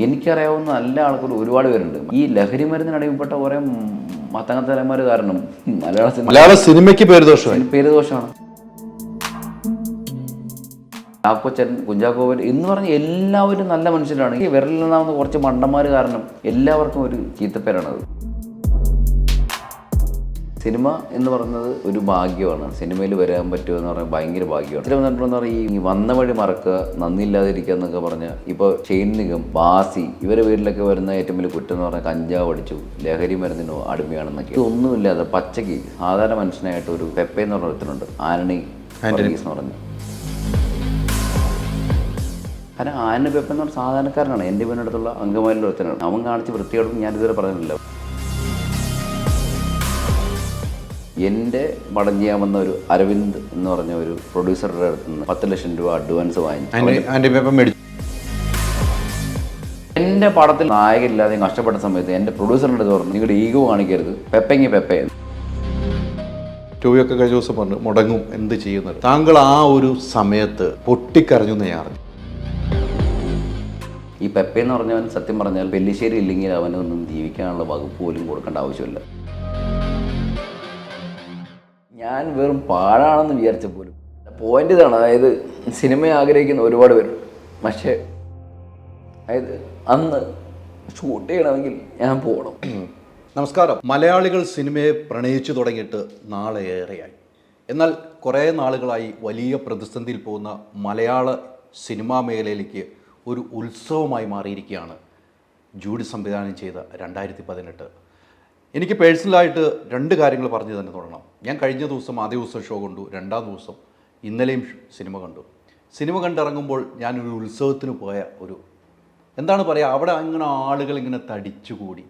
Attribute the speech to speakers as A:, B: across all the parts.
A: എനിക്കറിയാവുന്ന നല്ല ആൾക്കാർ ഒരുപാട് പേരുണ്ട്. ഈ ലഹരി മരുന്നിന് അടിമപ്പെട്ട കുറേ മത്തങ്ങത്തലന്മാർ കാരണം
B: മലയാള സിനിമയ്ക്ക് പേരുദോഷമാണ്.
A: ചാക്കോച്ചൻ, കുഞ്ചാക്കോവൻ എന്ന് പറഞ്ഞ എല്ലാവരും നല്ല മനുഷ്യരാണ്. ഈ വിരലിലെണ്ണാവുന്ന കുറച്ച് മണ്ടന്മാർ കാരണം എല്ലാവർക്കും ഒരു ചീത്തപ്പേരാണത്. സിനിമ എന്ന് പറയുന്നത് ഒരു ഭാഗ്യമാണ്. സിനിമയിൽ വരാൻ പറ്റുമെന്ന് പറഞ്ഞാൽ ഭയങ്കര ഭാഗ്യമാണ്. ചില വന്നിട്ടുണ്ടെന്ന് പറഞ്ഞാൽ ഈ വന്ന വഴി മറക്കുക, നന്ദിയില്ലാതിരിക്കുക എന്നൊക്കെ പറഞ്ഞാൽ ഇപ്പോൾ ഷെയ്ൻ നിഗം, ബാസി ഇവരുടെ പേരിലൊക്കെ വരുന്ന ഏറ്റവും വലിയ കുറ്റം എന്ന് പറഞ്ഞാൽ കഞ്ചാവ് അടിച്ചു, ലഹരി മരുന്നിനോ അടിമയാണെന്നൊക്കെ. ഇതൊന്നുമില്ലാതെ പച്ചയ്ക്ക് സാധാരണ മനുഷ്യനായിട്ട് ഒരു പെപ്പെ എന്ന് പറഞ്ഞ ഒരുത്തനുണ്ട്, ആന്റണി എന്ന് പറഞ്ഞു. കാരണം ആന്റണി പെപ്പ എന്ന് പറഞ്ഞ സാധാരണക്കാരനാണ്. എൻ്റെ വീടിനടുത്തുള്ള അങ്കമാലിൻ്റെ ഒരുത്തനാണ്. അവൻ കാണിച്ച് വൃത്തിയോടും ഞാനിതുവരെ പറഞ്ഞിട്ടില്ല. എൻ്റെ പടം ചെയ്യാൻ വന്ന ഒരു അരവിന്ദ് എന്ന് പറഞ്ഞ ഒരു പ്രൊഡ്യൂസറുടെ അടുത്ത് നിന്ന് 10 ലക്ഷം രൂപ അഡ്വാൻസ് വാങ്ങിച്ചു. എൻ്റെ പടത്തിൽ നായകനില്ലാതെ കഷ്ടപ്പെട്ട സമയത്ത് എൻ്റെ പ്രൊഡ്യൂസറിൻ്റെ അടുത്ത് പറഞ്ഞു, നിങ്ങളുടെ ഈഗോ കാണിക്കരുത്, പെപ്പെ
B: ടൂയൊക്കെ കഴിഞ്ഞ ദിവസം പറഞ്ഞു മുടങ്ങും, എന്ത് ചെയ്യുന്നത്. താങ്കൾ ആ ഒരു സമയത്ത് പൊട്ടിക്കരഞ്ഞു ഞാൻ അറിഞ്ഞു.
A: ഈ പെപ്പെ എന്ന് പറഞ്ഞവൻ സത്യം പറഞ്ഞാൽ പെല്ലിശ്ശേരി ഇല്ലെങ്കിൽ അവനൊന്നും ജീവിക്കാനുള്ള വകുപ്പ് പോലും കൊടുക്കേണ്ട ആവശ്യമില്ല. ഞാൻ വെറും പാഴാണെന്ന് വിചാരിച്ച പോലും പോയിന്റ് ഇതാണ്. അതായത് സിനിമയെ ആഗ്രഹിക്കുന്ന ഒരുപാട് പേരുണ്ട്. പക്ഷേ അതായത് അന്ന് ഷൂട്ട് ചെയ്യണമെങ്കിൽ ഞാൻ പോകണം.
B: നമസ്കാരം. മലയാളികൾ സിനിമയെ പ്രണയിച്ചു തുടങ്ങിയിട്ട് നാളേറെയായി. എന്നാൽ കുറേ നാളുകളായി വലിയ പ്രതിസന്ധിയിൽ പോകുന്ന മലയാള സിനിമാ മേഖലയിലേക്ക് ഒരു ഉത്സവമായി മാറിയിരിക്കുകയാണ് ജൂഡി സംവിധാനം ചെയ്ത 2018. എനിക്ക് പേഴ്സണലായിട്ട് 2 കാര്യങ്ങൾ പറഞ്ഞു തന്നെ തുടങ്ങണം. ഞാൻ കഴിഞ്ഞ ദിവസം ആദ്യ ദിവസം ഷോ കണ്ടു, 2ാം ദിവസം ഇന്നലെയും സിനിമ കണ്ടു. സിനിമ കണ്ടിറങ്ങുമ്പോൾ ഞാനൊരു ഉത്സവത്തിന് പോയ ഒരു എന്താണ് പറയുക, അവിടെ അങ്ങനെ ആളുകൾ ഇങ്ങനെ തടിച്ചുകൂടി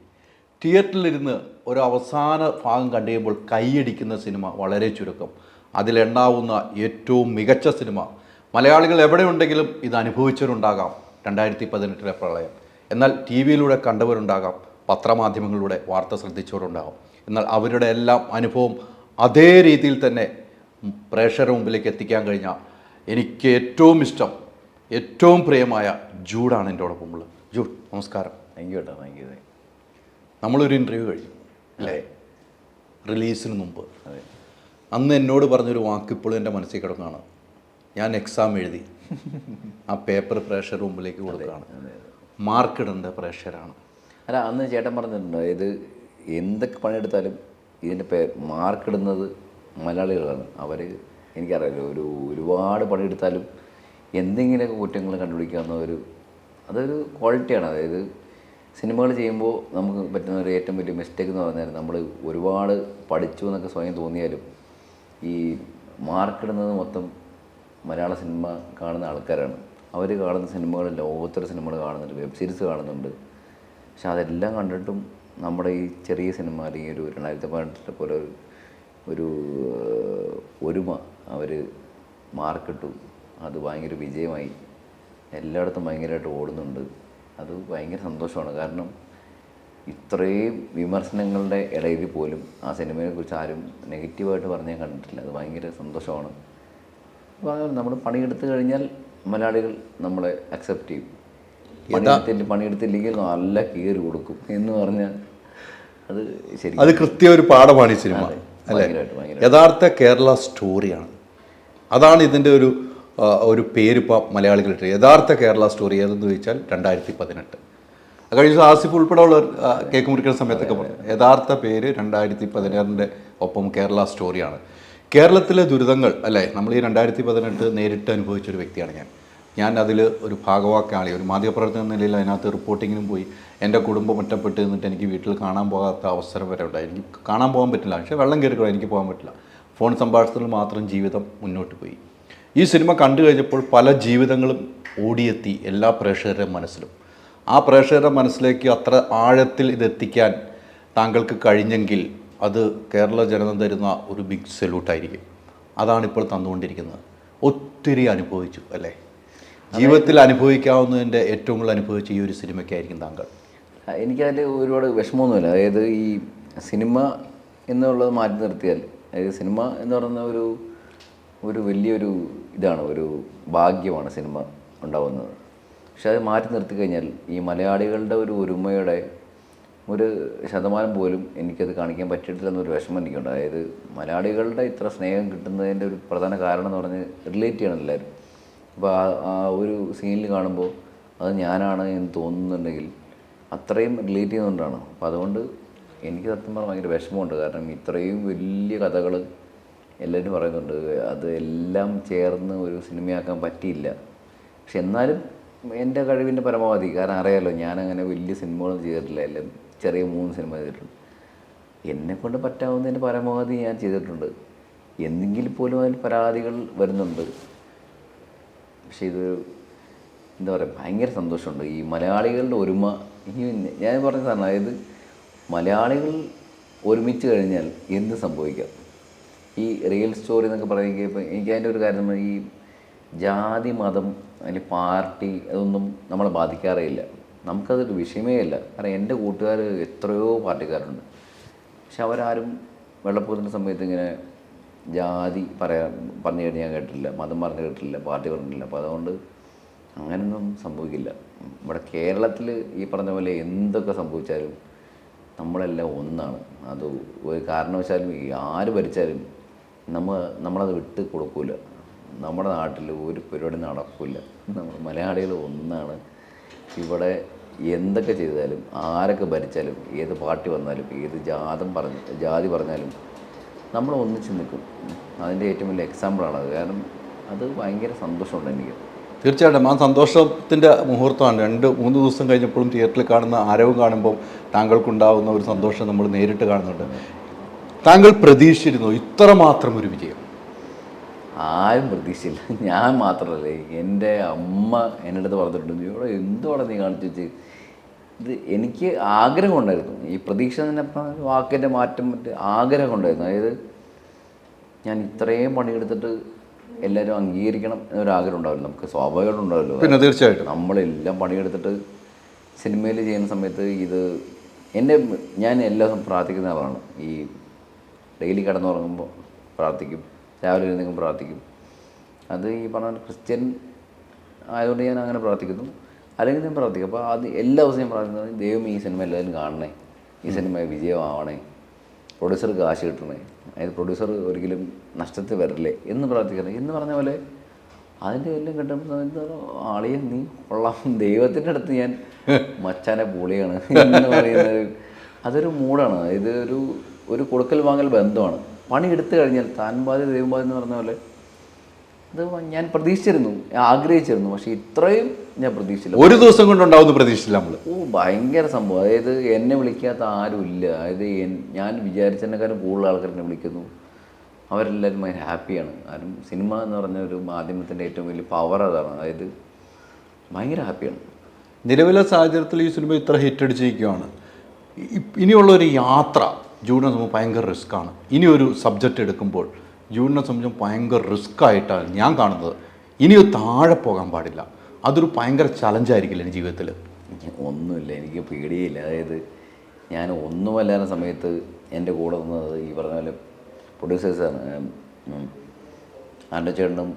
B: തിയേറ്ററിലിരുന്ന് ഒരു അവസാന ഭാഗം കണ്ടു കഴിയുമ്പോൾ കൈയടിക്കുന്ന സിനിമ വളരെ ചുരുക്കം. അതിലെണ്ണാവുന്ന ഏറ്റവും മികച്ച സിനിമ മലയാളികൾ എവിടെയുണ്ടെങ്കിലും ഇത് അനുഭവിച്ചവരുണ്ടാകാം 2018 പ്രളയം. എന്നാൽ ടി വിയിലൂടെ കണ്ടവരുണ്ടാകാം, പത്രമാധ്യമങ്ങളിലൂടെ വാർത്ത ശ്രദ്ധിച്ചവരുണ്ടാകും. എന്നാൽ അവരുടെ എല്ലാം അനുഭവം അതേ രീതിയിൽ തന്നെ പ്രേക്ഷകരുടെ മുമ്പിലേക്ക് എത്തിക്കാൻ കഴിഞ്ഞ എനിക്ക് ഏറ്റവും ഇഷ്ടം, ഏറ്റവും പ്രിയമായ ജൂഡാണ് എൻ്റെ ഒപ്പം ഉള്ളത്. ജൂഡ്, നമസ്കാരം.
A: Thank you.
B: നമ്മളൊരു ഇൻ്റർവ്യൂ കഴിഞ്ഞു അല്ലേ, റിലീസിന് മുമ്പ്. അന്ന് എന്നോട് പറഞ്ഞൊരു വാക്ക് ഇപ്പോഴും എൻ്റെ മനസ്സിൽ കിടക്കുകയാണ്. ഞാൻ എക്സാം എഴുതി ആ പേപ്പർ പ്രേക്ഷകരുടെ മുമ്പിലേക്ക് കൊടുക്കുകയാണ്, മാർക്കിടേണ്ട പ്രേക്ഷകരാണ്.
A: അല്ല, അന്ന് ചേട്ടൻ പറഞ്ഞിട്ടുണ്ട്, ഇത് എന്തൊക്കെ പണിയെടുത്താലും ഇതിൻ്റെ മാർക്കിടുന്നത് മലയാളികളാണ്. അവർ എനിക്കറിയാലോ, ഒരുപാട് പണിയെടുത്താലും എന്തെങ്കിലുമൊക്കെ കുറ്റങ്ങൾ കണ്ടുപിടിക്കാവുന്ന അതൊരു ക്വാളിറ്റിയാണ്. അതായത് സിനിമകൾ ചെയ്യുമ്പോൾ നമുക്ക് പറ്റുന്ന ഒരു ഏറ്റവും വലിയ മിസ്റ്റേക്ക് എന്ന് പറഞ്ഞാൽ നമ്മൾ ഒരുപാട് പഠിച്ചു എന്നൊക്കെ സ്വയം തോന്നിയാലും ഈ മാർക്കിടുന്നത് മൊത്തം മലയാള സിനിമ കാണുന്ന ആൾക്കാരാണ്. അവർ കാണുന്ന സിനിമകൾ ലോകോത്തര സിനിമകൾ കാണുന്നുണ്ട്, വെബ് സീരീസ് കാണുന്നുണ്ട്. പക്ഷെ അതെല്ലാം കണ്ടിട്ടും നമ്മുടെ ഈ ചെറിയ സിനിമ അല്ലെങ്കിൽ ഒരു 2018 പോലെ ഒരു ഒരുമ അവർ മാർക്കിട്ടു. അത് ഭയങ്കര വിജയമായി, എല്ലായിടത്തും ഭയങ്കരമായിട്ട് ഓടുന്നുണ്ട്. അത് ഭയങ്കര സന്തോഷമാണ്. കാരണം ഇത്രയും വിമർശനങ്ങളുടെ ഇടയിൽ പോലും ആ സിനിമയെക്കുറിച്ച് ആരും നെഗറ്റീവായിട്ട് പറഞ്ഞാൽ കണ്ടിട്ടില്ല. അത് ഭയങ്കര സന്തോഷമാണ്. നമ്മൾ പണിയെടുത്ത് കഴിഞ്ഞാൽ മലയാളികൾ നമ്മളെ അക്സെപ്റ്റ് ചെയ്യും. പണിയെടുത്തില്ലെങ്കിൽ നല്ല കീറി കൊടുക്കും എന്ന് പറഞ്ഞാൽ അത് ശരി,
B: അത് കൃത്യ ഒരു പാഠമാണ് ഈ സിനിമ അല്ലേ. യഥാർത്ഥ കേരള സ്റ്റോറിയാണ്. അതാണ് ഇതിൻ്റെ ഒരു പേരിപ്പോൾ മലയാളികളിട്ട്. യഥാർത്ഥ കേരള സ്റ്റോറി ഏതെന്ന് ചോദിച്ചാൽ 2018. കഴിഞ്ഞ ആസിഫ് ഉൾപ്പെടെയുള്ള കേക്ക് മുറിക്കുന്ന സമയത്തൊക്കെ പറഞ്ഞു യഥാർത്ഥ പേര് 2016 ഒപ്പം കേരള സ്റ്റോറിയാണ്. കേരളത്തിലെ ദുരിതങ്ങൾ അല്ലേ, നമ്മൾ ഈ 2018 നേരിട്ട് അനുഭവിച്ചൊരു വ്യക്തിയാണ് ഞാൻ അതിൽ ഒരു ഭാഗവാക്കാളി, ഒരു മാധ്യമപ്രവർത്തന എന്ന നിലയിൽ അതിനകത്ത് റിപ്പോർട്ടിങ്ങിനും പോയി. എൻ്റെ കുടുംബം ഒറ്റപ്പെട്ട് നിന്നിട്ട് എനിക്ക് വീട്ടിൽ കാണാൻ പോകാത്ത അവസരം വരെ ഉണ്ടായി. എനിക്ക് കാണാൻ പോകാൻ പറ്റില്ല, പക്ഷേ വെള്ളം കയറിക്കൂടാ, എനിക്ക് പോകാൻ പറ്റില്ല. ഫോൺ സംഭാഷണത്തിൽ മാത്രം ജീവിതം മുന്നോട്ട് പോയി. ഈ സിനിമ കണ്ടു കഴിഞ്ഞപ്പോൾ പല ജീവിതങ്ങളും ഓടിയെത്തി എല്ലാ പ്രേക്ഷകരുടെ മനസ്സിലും. ആ പ്രേക്ഷകരുടെ മനസ്സിലേക്ക് അത്ര ആഴത്തിൽ ഇതെത്തിക്കാൻ താങ്കൾക്ക് കഴിഞ്ഞെങ്കിൽ അത് കേരള ജനത തരുന്ന ഒരു ബിഗ് സല്യൂട്ടായിരിക്കും. അതാണിപ്പോൾ തന്നുകൊണ്ടിരിക്കുന്നത്. ഒത്തിരി അനുഭവിച്ചു അല്ലേ, ജീവിതത്തിൽ അനുഭവിക്കാവുന്നതിൻ്റെ ഏറ്റവും കൂടുതൽ അനുഭവിച്ച ഈ ഒരു സിനിമയ്ക്കായിരിക്കും താങ്കൾ.
A: എനിക്കതിൽ ഒരുപാട് വിഷമമൊന്നുമില്ല. അതായത് ഈ സിനിമ എന്നുള്ളത് മാറ്റി നിർത്തിയാൽ, അതായത് സിനിമ എന്ന് പറയുന്ന ഒരു വലിയൊരു ഇതാണ്, ഒരു ഭാഗ്യമാണ് സിനിമ ഉണ്ടാവുന്നത്. പക്ഷെ അത് മാറ്റി നിർത്തി കഴിഞ്ഞാൽ ഈ മലയാളികളുടെ ഒരു ഒരുമയുടെ ഒരു ശതമാനം പോലും എനിക്കത് കാണിക്കാൻ പറ്റിയിട്ടില്ലെന്നൊരു വിഷമം എനിക്കുണ്ട്. അതായത് മലയാളികളുടെ ഇത്ര സ്നേഹം കിട്ടുന്നതിൻ്റെ ഒരു പ്രധാന കാരണം എന്ന് പറഞ്ഞ് റിലേറ്റ് ചെയ്യണം എല്ലാവരും. അപ്പോൾ ആ ഒരു സീനിൽ കാണുമ്പോൾ അത് ഞാനാണ് എന്ന് തോന്നുന്നുണ്ടെങ്കിൽ അത്രയും റിലേറ്റ് ചെയ്യുന്നതുകൊണ്ടാണ്. അപ്പോൾ അതുകൊണ്ട് എനിക്ക് സത്യം പറഞ്ഞാൽ ഭയങ്കര വിഷമമുണ്ട്. കാരണം ഇത്രയും വലിയ കഥകൾ എല്ലാവരും പറയുന്നുണ്ട്, അത് എല്ലാം ചേർന്ന് ഒരു സിനിമയാക്കാൻ പറ്റിയില്ല. പക്ഷെ എന്നാലും എൻ്റെ കഴിവിൻ്റെ പരമാവധി, കാരണം അറിയാമല്ലോ ഞാനങ്ങനെ വലിയ സിനിമകളൊന്നും ചെയ്തിട്ടില്ല, എല്ലാം ചെറിയ 3 സിനിമ ചെയ്തിട്ടുണ്ട്. എന്നെക്കൊണ്ട് പറ്റാവുന്നതിൻ്റെ പരമാവധി ഞാൻ ചെയ്തിട്ടുണ്ട്. എന്തെങ്കിലും പോലും അതിൽ പരാതികൾ വരുന്നുണ്ട്. പക്ഷേ ഇത് എന്താ പറയുക, ഭയങ്കര സന്തോഷമുണ്ട്. ഈ മലയാളികളുടെ ഒരുമ ഇനി ഞാൻ പറഞ്ഞ സാധനം, അതായത് മലയാളികൾ ഒരുമിച്ച് കഴിഞ്ഞാൽ എന്ത് സംഭവിക്കാം. ഈ റിയൽ സ്റ്റോറി എന്നൊക്കെ പറയുമ്പോൾ ഇപ്പോൾ എനിക്ക് അതിൻ്റെ ഒരു കാര്യം, ഈ ജാതി മതം അല്ലെങ്കിൽ പാർട്ടി അതൊന്നും നമ്മളെ ബാധിക്കാറേയില്ല. നമുക്കതൊരു വിഷയമേ ഇല്ല. കാരണം എൻ്റെ കൂട്ടുകാർ എത്രയോ പാർട്ടിക്കാരുണ്ട്. പക്ഷെ അവരാരും വെള്ളപ്പൊക്കത്തിൻ്റെ സമയത്ത് ഇങ്ങനെ ജാതി പറഞ്ഞു കഴിഞ്ഞാൽ ഞാൻ കേട്ടിട്ടില്ല, മതം പറഞ്ഞു കേട്ടിട്ടില്ല, പാർട്ടി പറഞ്ഞിട്ടില്ല. അപ്പോൾ അതുകൊണ്ട് അങ്ങനെയൊന്നും സംഭവിക്കില്ല. ഇവിടെ കേരളത്തിൽ ഈ പറഞ്ഞ പോലെ എന്തൊക്കെ സംഭവിച്ചാലും നമ്മളെല്ലാം ഒന്നാണ്. അത് ഒരു കാരണവശാലും ആര് ഭരിച്ചാലും നമ്മളത് വിട്ട് കൊടുക്കില്ല. നമ്മുടെ നാട്ടിൽ ഒരു പരിപാടി നടക്കില്ല. നമ്മൾ മലയാളികൾ ഒന്നാണ്. ഇവിടെ എന്തൊക്കെ ചെയ്താലും ആരൊക്കെ ഭരിച്ചാലും ഏത് പാർട്ടി വന്നാലും ഏത് ജാതി പറഞ്ഞാലും നമ്മൾ ഒന്നിച്ച് നിൽക്കും. അതിൻ്റെ ഏറ്റവും വലിയ എക്സാമ്പിളാണത്. കാരണം അത് ഭയങ്കര സന്തോഷമുണ്ട് എനിക്ക്.
B: തീർച്ചയായിട്ടും ആ സന്തോഷത്തിൻ്റെ മുഹൂർത്തമാണ്. 2-3 ദിവസം കഴിഞ്ഞപ്പോഴും തിയേറ്ററിൽ കാണുന്ന ആരവം കാണുമ്പോൾ താങ്കൾക്കുണ്ടാകുന്ന ഒരു സന്തോഷം നമ്മൾ നേരിട്ട് കാണുന്നുണ്ട്. താങ്കൾ പ്രതീക്ഷിച്ചിരുന്നു ഇത്രമാത്രം ഒരു വിജയം?
A: ആരും പ്രതീക്ഷയില്ല. ഞാൻ മാത്രമല്ലേ, എൻ്റെ അമ്മ എൻ്റെ അടുത്ത് പറഞ്ഞിട്ടുണ്ട്, ഇവിടെ എന്തുവാണ് നീ കാണിച്ചു വെച്ച്. ഇത് എനിക്ക് ആഗ്രഹം ഉണ്ടായിരുന്നു. ഈ പ്രതീക്ഷ തന്നെ വാക്കിൻ്റെ മാറ്റം ആഗ്രഹം ഉണ്ടായിരുന്നു. അതായത് ഞാൻ ഇത്രയും പണിയെടുത്തിട്ട് എല്ലാവരും അംഗീകരിക്കണം എന്നൊരാഗ്രഹം ഉണ്ടാവില്ല. നമുക്ക് സ്വാഭാവികമായിട്ടും ഉണ്ടാവില്ലോ.
B: പിന്നെ തീർച്ചയായിട്ടും
A: നമ്മളെല്ലാം പണിയെടുത്തിട്ട് സിനിമയിൽ ചെയ്യുന്ന സമയത്ത് ഞാൻ എല്ലാ ദിവസവും പ്രാർത്ഥിക്കുന്ന ആളാണ്. ഈ ഡെയിലി കിടന്നുറങ്ങുമ്പോൾ പ്രാർത്ഥിക്കും, രാവിലെ എഴുന്നേൽക്കുമ്പോൾ പ്രാർത്ഥിക്കും. അത് ഈ പറഞ്ഞ ക്രിസ്ത്യൻ ആയതുകൊണ്ട് ഞാൻ അങ്ങനെ പ്രാർത്ഥിക്കുന്നു, അല്ലെങ്കിൽ ഞാൻ പ്രാർത്ഥിക്കും. അപ്പോൾ അത് എല്ലാ ദിവസവും ഞാൻ പ്രാർത്ഥിക്കുന്നത്, ദൈവം ഈ സിനിമ എല്ലാവരും കാണണേ, ഈ സിനിമ വിജയമാവണേ, പ്രൊഡ്യൂസർ കാശ് കിട്ടണേ, അതായത് പ്രൊഡ്യൂസർ ഒരിക്കലും നഷ്ടത്തിൽ വരില്ലേ എന്ന് പ്രാർത്ഥിക്കണം. എന്ന് പറഞ്ഞ പോലെ അതിൻ്റെ എല്ലാം കിട്ടുമ്പോൾ എന്താ ആളിയെ നീ കൊള്ളാം, ദൈവത്തിൻ്റെ അടുത്ത് ഞാൻ മച്ചാനെ പൊളിയാണ് എന്ന് പറയുന്നത് അതൊരു മൂടാണ്. ഇത് ഒരു കൊടുക്കൽ വാങ്ങൽ ബന്ധമാണ്. പണി എടുത്തു കഴിഞ്ഞാൽ താൻ ബാധി ദൈവം ബാധി എന്ന് പറഞ്ഞ പോലെ അത് ഞാൻ പ്രതീക്ഷിച്ചിരുന്നു, ആഗ്രഹിച്ചിരുന്നു. പക്ഷേ ഇത്രയും ഞാൻ പ്രതീക്ഷിച്ചില്ല.
B: ഒരു ദിവസം കൊണ്ടുണ്ടാവുന്ന പ്രതീക്ഷിച്ചില്ല നമ്മൾ.
A: ഭയങ്കര സംഭവം. അതായത് എന്നെ വിളിക്കാത്ത ആരുമില്ല. അതായത് ഞാൻ വിചാരിച്ചതിനേക്കാളും കൂടുതൽ ആൾക്കാർ എന്നെ വിളിക്കുന്നു. അവരെല്ലാവരും ഭയങ്കര ഹാപ്പിയാണ്. കാരണം സിനിമ എന്ന് പറഞ്ഞ ഒരു മാധ്യമത്തിൻ്റെ ഏറ്റവും വലിയ പവർ അതാണ്. അതായത് ഭയങ്കര ഹാപ്പിയാണ്.
B: നിലവിലെ സാഹചര്യത്തിൽ ഈ സിനിമ ഇത്ര ഹിറ്റ് അടിച്ചിരിക്കുകയാണ്. ഇനിയുള്ളൊരു യാത്ര ജൂണിനെ സംബന്ധിച്ച് ഭയങ്കര റിസ്ക്കാണ്. ഇനി ഒരു സബ്ജക്റ്റ് എടുക്കുമ്പോൾ ജൂണിനെ സംബന്ധിച്ച് ഭയങ്കര റിസ്ക്കായിട്ടാണ് ഞാൻ കാണുന്നത്. ഇനി താഴെ പോകാൻ പാടില്ല. അതൊരു ഭയങ്കര ചലഞ്ചായിരിക്കില്ല എൻ്റെ ജീവിതത്തിൽ.
A: ഒന്നുമില്ല, എനിക്ക് പേടിയില്ല. അതായത് ഞാൻ ഒന്നുമല്ലാത്ത സമയത്ത് എൻ്റെ കൂടെ നിന്നത് ഈ പറഞ്ഞ പോലെ പ്രൊഡ്യൂസേഴ്സാണ്. ആൻ്റെ ചേട്ടനും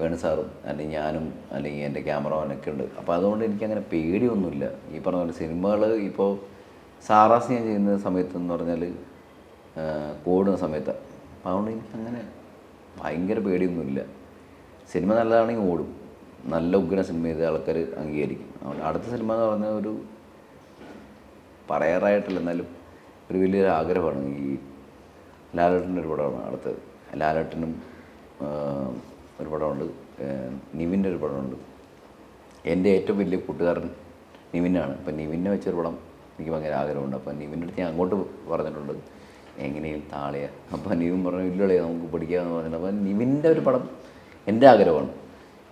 A: വേണു സാറും അല്ലെങ്കിൽ ഞാനും അല്ലെങ്കിൽ എൻ്റെ ക്യാമറമാനൊക്കെ ഉണ്ട്. അപ്പോൾ അതുകൊണ്ട് എനിക്കങ്ങനെ പേടിയൊന്നുമില്ല. ഈ പറഞ്ഞ പോലെ സിനിമകൾ ഇപ്പോൾ സാറാസ് ഞാൻ ചെയ്യുന്ന സമയത്തെന്ന് പറഞ്ഞാൽ കൂടുന്ന സമയത്താണ്. അപ്പോൾ അതുകൊണ്ട് എനിക്കങ്ങനെ ഭയങ്കര പേടിയൊന്നുമില്ല. സിനിമ നല്ലതാണെങ്കിൽ ഓടും. നല്ല ഉഗ്ര സിനിമ ചെയ്ത ആൾക്കാർ അംഗീകരിക്കും. അതുകൊണ്ട് അടുത്ത സിനിമ എന്ന് പറഞ്ഞാൽ ഒരു പറയാറായിട്ടില്ല, എന്നാലും ഒരു വലിയൊരു ആഗ്രഹമാണ്. ഈ ലാലേട്ടൻ്റെ ഒരു പടമാണ് അടുത്തത്. ലാലേട്ടനും ഒരു പടമുണ്ട്, നിവിൻ്റെ ഒരു പടമുണ്ട്. എൻ്റെ ഏറ്റവും വലിയ കൂട്ടുകാരൻ നിവിനാണ്. അപ്പം നിവിനെ വെച്ചൊരു പടം എനിക്ക് ഭയങ്കര ആഗ്രഹമുണ്ട്. അപ്പം നിവിൻ്റെ അടുത്ത് ഞാൻ അങ്ങോട്ട് പറഞ്ഞിട്ടുണ്ട് എങ്ങനെയും താളിയ. അപ്പം നിവിൻ പറഞ്ഞു ഇല്ലളേ നമുക്ക് പഠിക്കാമെന്ന് പറഞ്ഞിട്ട്. അപ്പം നിവിൻ്റെ ഒരു പടം എൻ്റെ ആഗ്രഹമാണ്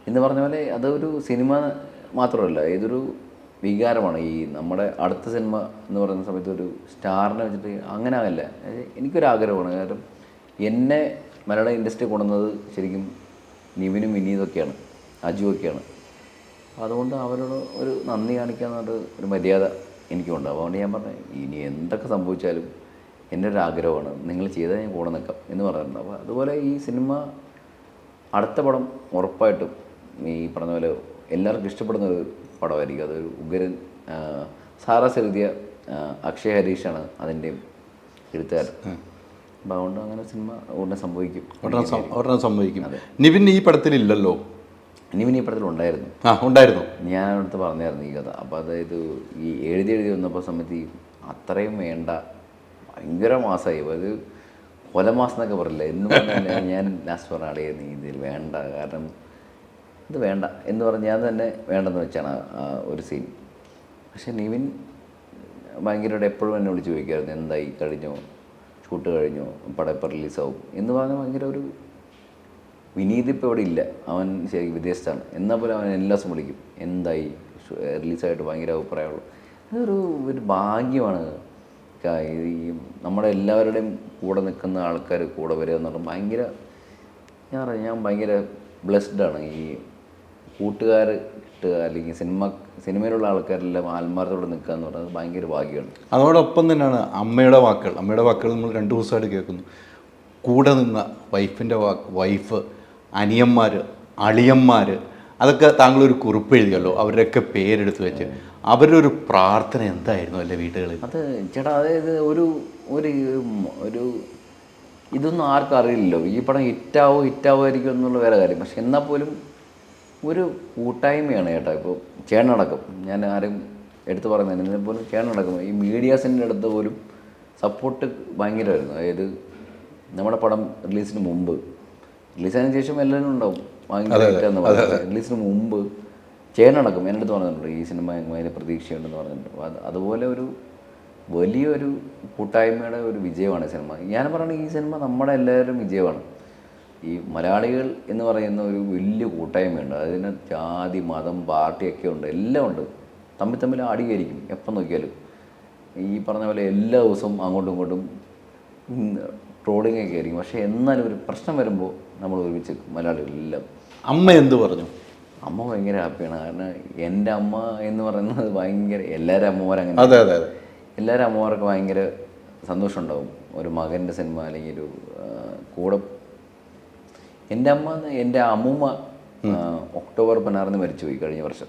A: എന്ന് പറഞ്ഞ പോലെ. അതൊരു സിനിമ മാത്രമല്ല, ഇതൊരു വികാരമാണ്. ഈ നമ്മുടെ അടുത്ത സിനിമ എന്ന് പറയുന്ന സമയത്ത് ഒരു സ്റ്റാറിനെ വെച്ചിട്ട് അങ്ങനെ ആകല്ല. എനിക്കൊരാഗ്രഹമാണ്. കാരണം എന്നെ മലയാള ഇൻഡസ്ട്രി കൊണ്ടുവന്നത് ശരിക്കും നിവിനും വിനീതൊക്കെയാണ്, അജുവൊക്കെയാണ്. അതുകൊണ്ട് അവരോട് ഒരു നന്ദി കാണിക്കാമെന്നൊരു ഒരു മര്യാദ എനിക്കുണ്ട്. അതുകൊണ്ട് ഞാൻ പറഞ്ഞു ഇനി എന്തൊക്കെ സംഭവിച്ചാലും എൻ്റെ ഒരു ആഗ്രഹമാണ്, നിങ്ങൾ ചെയ്താൽ ഞാൻ കൂടെ നിൽക്കാം എന്ന് പറഞ്ഞിട്ടുണ്ട്. അപ്പോൾ അതുപോലെ ഈ സിനിമ അടുത്ത പടം ഉറപ്പായിട്ടും ഈ പറഞ്ഞ പോലെ എല്ലാവർക്കും ഇഷ്ടപ്പെടുന്നൊരു പടമായിരിക്കും. അതൊരു ഉഗ്രൻ സാറാസ് എഴുതിയ അക്ഷയ് ഹരീഷാണ് അതിൻ്റെയും എഴുത്തുകാരൻ. അപ്പോൾ അതുകൊണ്ട് അങ്ങനെ സിനിമ ഉടനെ സംഭവിക്കും.
B: ഉടനെ സംഭവിക്കും. നിവിൻ ഈ പടത്തിലില്ലല്ലോ.
A: നിവിൻ ഈ പടത്തിലുണ്ടായിരുന്നു.
B: ഉണ്ടായിരുന്നു.
A: ഞാൻ അടുത്ത് പറഞ്ഞായിരുന്നു ഈ കഥ. അപ്പോൾ അതായത് ഈ എഴുതി വന്നപ്പോൾ സമയത്ത് ഈ അത്രയും വേണ്ട, ഭയങ്കര മാസമായി. അത് കൊലമാസം എന്നൊക്കെ പറയില്ല എന്ന് പറഞ്ഞാൽ ഞാൻ ലാസ്റ്റ് പറഞ്ഞ ആളെ നീ ഇതിൽ വേണ്ട, കാരണം ഇത് വേണ്ട എന്ന് പറഞ്ഞ് ഞാൻ തന്നെ വേണ്ടെന്ന് വെച്ചാണ് ഒരു സീൻ. പക്ഷെ നിവിൻ ഭയങ്കരമായിട്ട് എപ്പോഴും എന്നെ വിളിച്ച് ചോദിക്കുമായിരുന്നു, എന്തായി, കഴിഞ്ഞോ, ഷൂട്ട് കഴിഞ്ഞോ, പടം എപ്പോൾ റിലീസാവും എന്ന് പറഞ്ഞാൽ ഭയങ്കര ഒരു വിനീത് ഇപ്പോൾ ഇവിടെ ഇല്ല, അവൻ ശരി വിദേശത്താണ്. എന്നാൽ പോലും അവൻ എല്ലാ ദിവസവും വിളിക്കും, എന്തായി, റിലീസായിട്ട് ഭയങ്കര അഭിപ്രായമുള്ളൂ. അതൊരു ഒരു ഭാഗ്യമാണ്. ഈ നമ്മുടെ എല്ലാവരുടെയും കൂടെ നിൽക്കുന്ന ആൾക്കാർ കൂടെ വരിക എന്ന് പറഞ്ഞാൽ ഭയങ്കര, ഞാൻ ഭയങ്കര ബ്ലെസ്ഡാണ്. ഈ കൂട്ടുകാർ കിട്ടുക, അല്ലെങ്കിൽ സിനിമയിലുള്ള ആൾക്കാരെല്ലാം ആത്മാർത്ഥത്തോടെ നിൽക്കുക എന്ന് പറയുന്നത് ഭയങ്കര ഭാഗ്യമാണ്.
B: അതോടൊപ്പം തന്നെയാണ് അമ്മയുടെ വാക്കുകൾ നമ്മൾ 2 ദിവസമായിട്ട് കേൾക്കുന്നു. കൂടെ നിന്ന വൈഫ്, അനിയന്മാർ, അളിയന്മാർ, അതൊക്കെ താങ്കളൊരു കുറിപ്പ് എഴുതിയല്ലോ, അവരുടെയൊക്കെ പേരെടുത്ത് വെച്ച്. അവരുടെ ഒരു പ്രാർത്ഥന എന്തായിരുന്നു അല്ലേ വീടുകളിൽ?
A: അത് ചേട്ടാ, അതായത് ഒരു ഒരു ഒരു ഇതൊന്നും ആർക്കും അറിയില്ലല്ലോ. ഈ പടം ഹിറ്റാവുമായിരിക്കും എന്നുള്ള വേറെ കാര്യം. പക്ഷെ എന്നാൽ പോലും ഒരു കൂട്ടായ്മയാണ് ചേട്ടാ. ഇപ്പോൾ ചേട്ടനടക്കം, ഞാൻ ആരും എടുത്ത് പറയുന്നതിന് ഇതിനെ പോലും ചേട്ടനടക്കം ഈ മീഡിയാസിൻ്റെ അടുത്ത് പോലും സപ്പോർട്ട് ഭയങ്കരമായിരുന്നു. അതായത് നമ്മുടെ പടം റിലീസിന് മുമ്പ്, റിലീസിന് ശേഷം എല്ലാവരും ഉണ്ടാവും ഭയങ്കര ഹിറ്റാന്ന് പറയുന്നത്. റിലീസിന് മുമ്പ് ചേട്ടനടക്കം എൻ്റെ അടുത്ത് പറഞ്ഞിട്ടുണ്ട് ഈ സിനിമ ഭയങ്കര പ്രതീക്ഷയുണ്ടെന്ന് പറഞ്ഞിട്ടുണ്ട്. അതുപോലെ ഒരു വലിയൊരു കൂട്ടായ്മയുടെ ഒരു വിജയമാണ് സിനിമ. ഞാൻ പറയുന്നത് ഈ സിനിമ നമ്മുടെ എല്ലാവരും വിജയമാണ്. ഈ മലയാളികൾ എന്ന് പറയുന്ന ഒരു വലിയ കൂട്ടായ്മയുണ്ട്. അതിന് ജാതി, മതം, പാർട്ടിയൊക്കെ ഉണ്ട്, എല്ലാം ഉണ്ട്. തമ്മിൽ അടിയായിരിക്കും എപ്പം നോക്കിയാലും. ഈ പറഞ്ഞ പോലെ എല്ലാ ദിവസവും അങ്ങോട്ടും ഇങ്ങോട്ടും ട്രോളിങ് ഒക്കെ ആയിരിക്കും. പക്ഷേ എന്നാലും ഒരു പ്രശ്നം വരുമ്പോൾ നമ്മൾ ഒരുമിച്ച് മലയാളികളെല്ലാം.
B: അമ്മ എന്ത് പറഞ്ഞു?
A: അമ്മ ഭയങ്കര ഹാപ്പിയാണ്. കാരണം എൻ്റെ അമ്മ എന്ന് പറയുന്നത് ഭയങ്കര, എല്ലാവരും അമ്മമാരങ്ങനെ, എല്ലാവരും അമ്മമാർക്ക് ഭയങ്കര സന്തോഷം ഉണ്ടാവും ഒരു മകൻ്റെ സിനിമ അല്ലെങ്കിൽ ഒരു കൂടെ. എൻ്റെ അമ്മൂമ്മ ഒക്ടോബർ 16 മരിച്ചുപോയി കഴിഞ്ഞ വർഷം.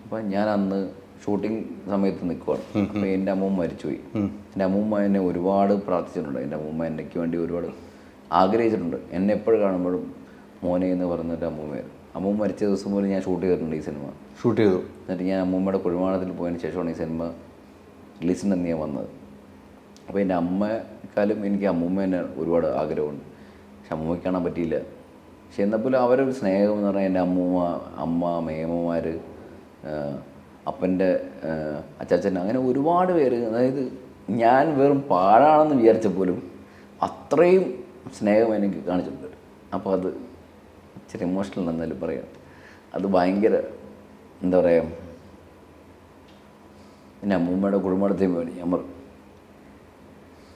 A: അപ്പം ഞാൻ അന്ന് ഷൂട്ടിംഗ് സമയത്ത് നിൽക്കുവാണ്. അപ്പോൾ എൻ്റെ അമ്മൂമ്മ മരിച്ചുപോയി. എൻ്റെ അമ്മൂമ്മ എന്നെ ഒരുപാട് പ്രാർത്ഥിച്ചിട്ടുണ്ട്. എൻ്റെ അമ്മൂമ്മ എനിക്ക് വേണ്ടി ഒരുപാട് ആഗ്രഹിച്ചിട്ടുണ്ട്. എന്നെ എപ്പോഴും കാണുമ്പോഴും മോനെ എന്ന് പറഞ്ഞിട്ട് അമ്മൂമ്മ മരിച്ച ദിവസം പോലും ഞാൻ ഷൂട്ട് ചെയ്തിട്ടുണ്ട് ഈ സിനിമ.
B: ഷൂട്ട് ചെയ്തു.
A: എന്നിട്ട് ഞാൻ അമ്മൂമ്മയുടെ കുഴിമാടത്തിൽ പോയതിന് ശേഷമാണ് ഈ സിനിമ റിലീസിന് തന്നെ ഞാൻ വന്നത്. അപ്പോൾ എൻ്റെ അമ്മക്കാലും എനിക്ക് അമ്മൂമ്മ തന്നെ ഒരുപാട് ആഗ്രഹമുണ്ട്. പക്ഷെ അമ്മൂമ്മയ്ക്ക് കാണാൻ പറ്റിയില്ല. പക്ഷെ എന്നപ്പോലും അവരൊരു സ്നേഹം എന്ന് പറഞ്ഞാൽ എൻ്റെ അമ്മ, മേമ്മമാർ, അപ്പൻ്റെ അച്ചാച്ചൻ, അങ്ങനെ ഒരുപാട് പേര്. അതായത് ഞാൻ വെറും പാഴാണെന്ന് വിചാരിച്ചപ്പോലും അത്രയും സ്നേഹം എനിക്ക് കാണിച്ചിട്ടുണ്ട്. അപ്പോൾ അത് ഇച്ചിരി ഇമോഷണൽ എന്നാലും പറയാം. അത് ഭയങ്കര എന്താ പറയുക, പിന്നെ അമ്മൂമ്മയുടെ കുടുംബത്തേക്ക് വേണ്ടി